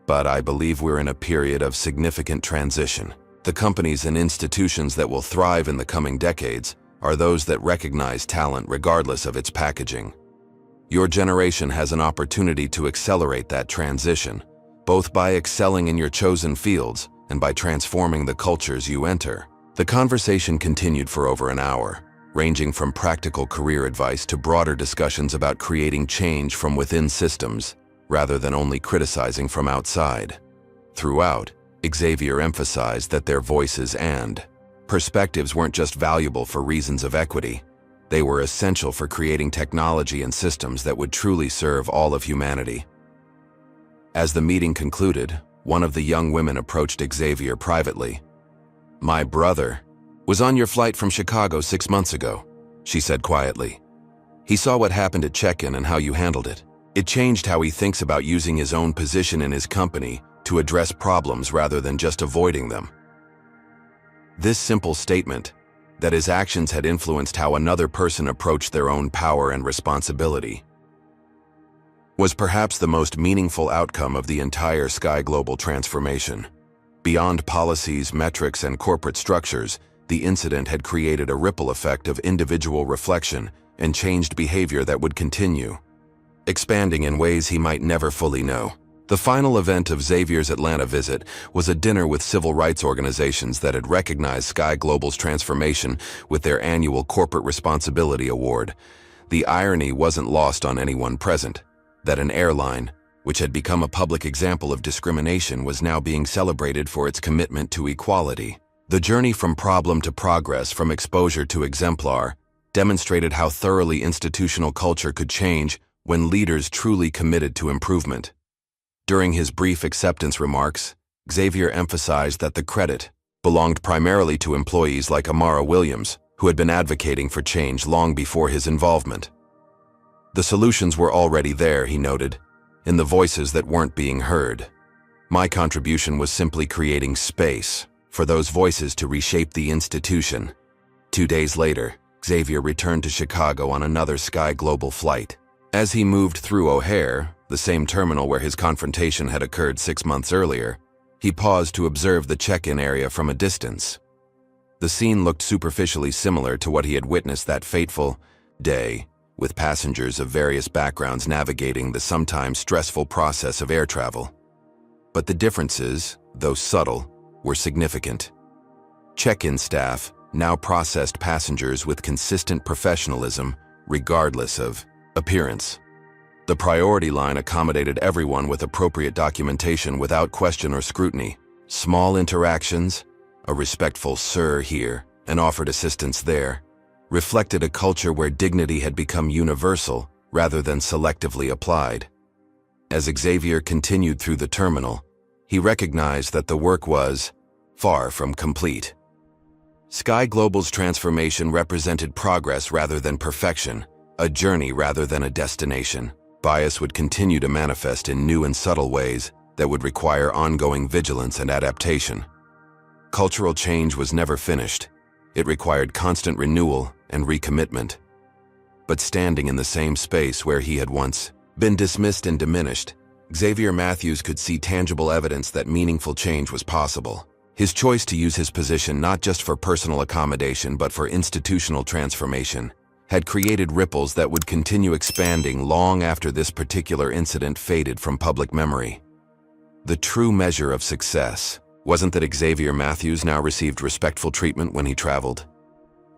"But I believe we're in a period of significant transition. The companies and institutions that will thrive in the coming decades are those that recognize talent regardless of its packaging. Your generation has an opportunity to accelerate that transition, both by excelling in your chosen fields and by transforming the cultures you enter." The conversation continued for over an hour, ranging from practical career advice to broader discussions about creating change from within systems, rather than only criticizing from outside. Throughout, Xavier emphasized that their voices and perspectives weren't just valuable for reasons of equity. They were essential for creating technology and systems that would truly serve all of humanity. As the meeting concluded, one of the young women approached Xavier privately. "My brother was on your flight from Chicago 6 months ago," she said quietly. "He saw what happened at check-in and how you handled it. It changed how he thinks about using his own position in his company to address problems rather than just avoiding them." This simple statement, that his actions had influenced how another person approached their own power and responsibility, was perhaps the most meaningful outcome of the entire Sky Global transformation. Beyond policies, metrics, and corporate structures, the incident had created a ripple effect of individual reflection and changed behavior that would continue, expanding in ways he might never fully know. The final event of Xavier's Atlanta visit was a dinner with civil rights organizations that had recognized Sky Global's transformation with their annual Corporate Responsibility Award. The irony wasn't lost on anyone present, that an airline, which had become a public example of discrimination, was now being celebrated for its commitment to equality. The journey from problem to progress, from exposure to exemplar, demonstrated how thoroughly institutional culture could change when leaders truly committed to improvement. During his brief acceptance remarks, Xavier emphasized that the credit belonged primarily to employees like Amara Williams, who had been advocating for change long before his involvement. The solutions were already there, he noted, in the voices that weren't being heard. "My contribution was simply creating space for those voices to reshape the institution." 2 days later, Xavier returned to Chicago on another Sky Global flight. As he moved through O'Hare, the same terminal where his confrontation had occurred 6 months earlier, he paused to observe the check-in area from a distance. The scene looked superficially similar to what he had witnessed that fateful day, with passengers of various backgrounds navigating the sometimes stressful process of air travel. But the differences, though subtle, were significant. Check-in staff now processed passengers with consistent professionalism, regardless of appearance. The priority line accommodated everyone with appropriate documentation without question or scrutiny. Small interactions, a respectful "sir" here, and offered assistance there, reflected a culture where dignity had become universal rather than selectively applied. As Xavier continued through the terminal, he recognized that the work was far from complete. Sky Global's transformation represented progress rather than perfection, a journey rather than a destination. Bias would continue to manifest in new and subtle ways that would require ongoing vigilance and adaptation. Cultural change was never finished. It required constant renewal and recommitment. But standing in the same space where he had once been dismissed and diminished, Xavier Matthews could see tangible evidence that meaningful change was possible. His choice to use his position not just for personal accommodation but for institutional transformation had created ripples that would continue expanding long after this particular incident faded from public memory. The true measure of success wasn't that Xavier Matthews now received respectful treatment when he traveled.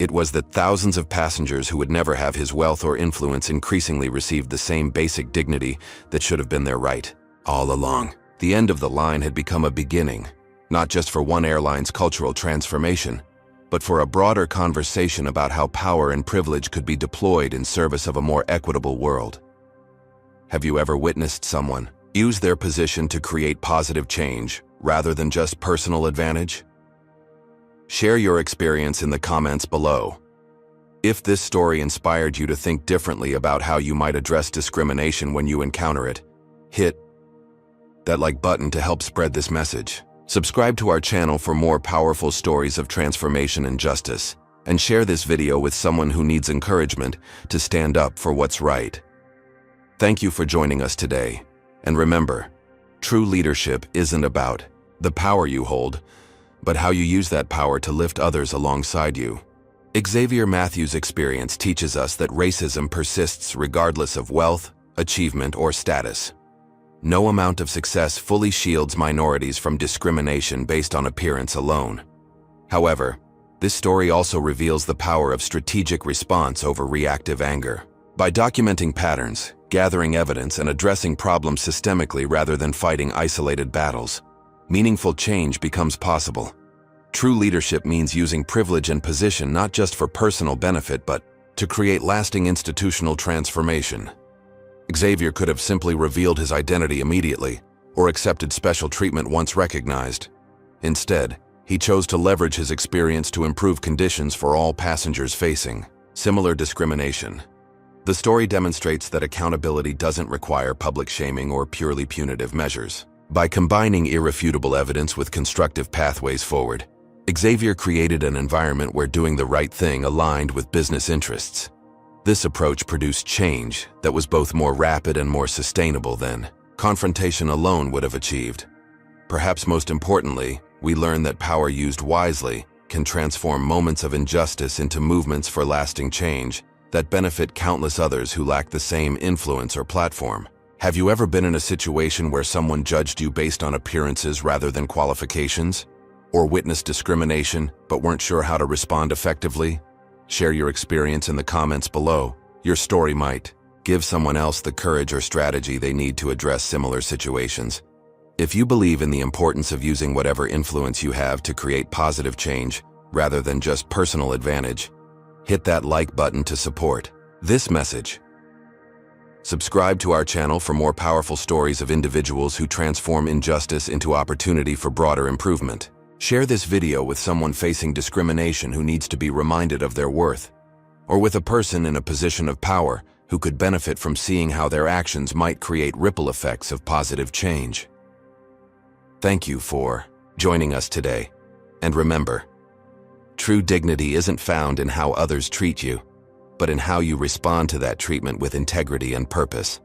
It was that thousands of passengers who would never have his wealth or influence increasingly received the same basic dignity that should have been their right all along. The end of the line had become a beginning, not just for one airline's cultural transformation, but for a broader conversation about how power and privilege could be deployed in service of a more equitable world. Have you ever witnessed someone use their position to create positive change rather than just personal advantage? Share your experience in the comments below. If this story inspired you to think differently about how you might address discrimination when you encounter it, hit that like button to help spread this message. Subscribe to our channel for more powerful stories of transformation and justice, and share this video with someone who needs encouragement to stand up for what's right. Thank you for joining us today, and remember, true leadership isn't about the power you hold, but how you use that power to lift others alongside you. Xavier Matthews' experience teaches us that racism persists regardless of wealth, achievement, or status. No amount of success fully shields minorities from discrimination based on appearance alone. However, this story also reveals the power of strategic response over reactive anger. By documenting patterns, gathering evidence, and addressing problems systemically rather than fighting isolated battles, meaningful change becomes possible. True leadership means using privilege and position not just for personal benefit but to create lasting institutional transformation. Xavier could have simply revealed his identity immediately or accepted special treatment once recognized. Instead, he chose to leverage his experience to improve conditions for all passengers facing similar discrimination. The story demonstrates that accountability doesn't require public shaming or purely punitive measures. By combining irrefutable evidence with constructive pathways forward, Xavier created an environment where doing the right thing aligned with business interests. This approach produced change that was both more rapid and more sustainable than confrontation alone would have achieved. Perhaps most importantly, we learn that power used wisely can transform moments of injustice into movements for lasting change that benefit countless others who lack the same influence or platform. Have you ever been in a situation where someone judged you based on appearances rather than qualifications? Or witnessed discrimination but weren't sure how to respond effectively? Share your experience in the comments below. Your story might give someone else the courage or strategy they need to address similar situations. If you believe in the importance of using whatever influence you have to create positive change rather than just personal advantage, hit that like button to support this message. Subscribe to our channel for more powerful stories of individuals who transform injustice into opportunity for broader improvement. Share this video with someone facing discrimination who needs to be reminded of their worth, or with a person in a position of power who could benefit from seeing how their actions might create ripple effects of positive change. Thank you for joining us today, and remember, true dignity isn't found in how others treat you, but in how you respond to that treatment with integrity and purpose.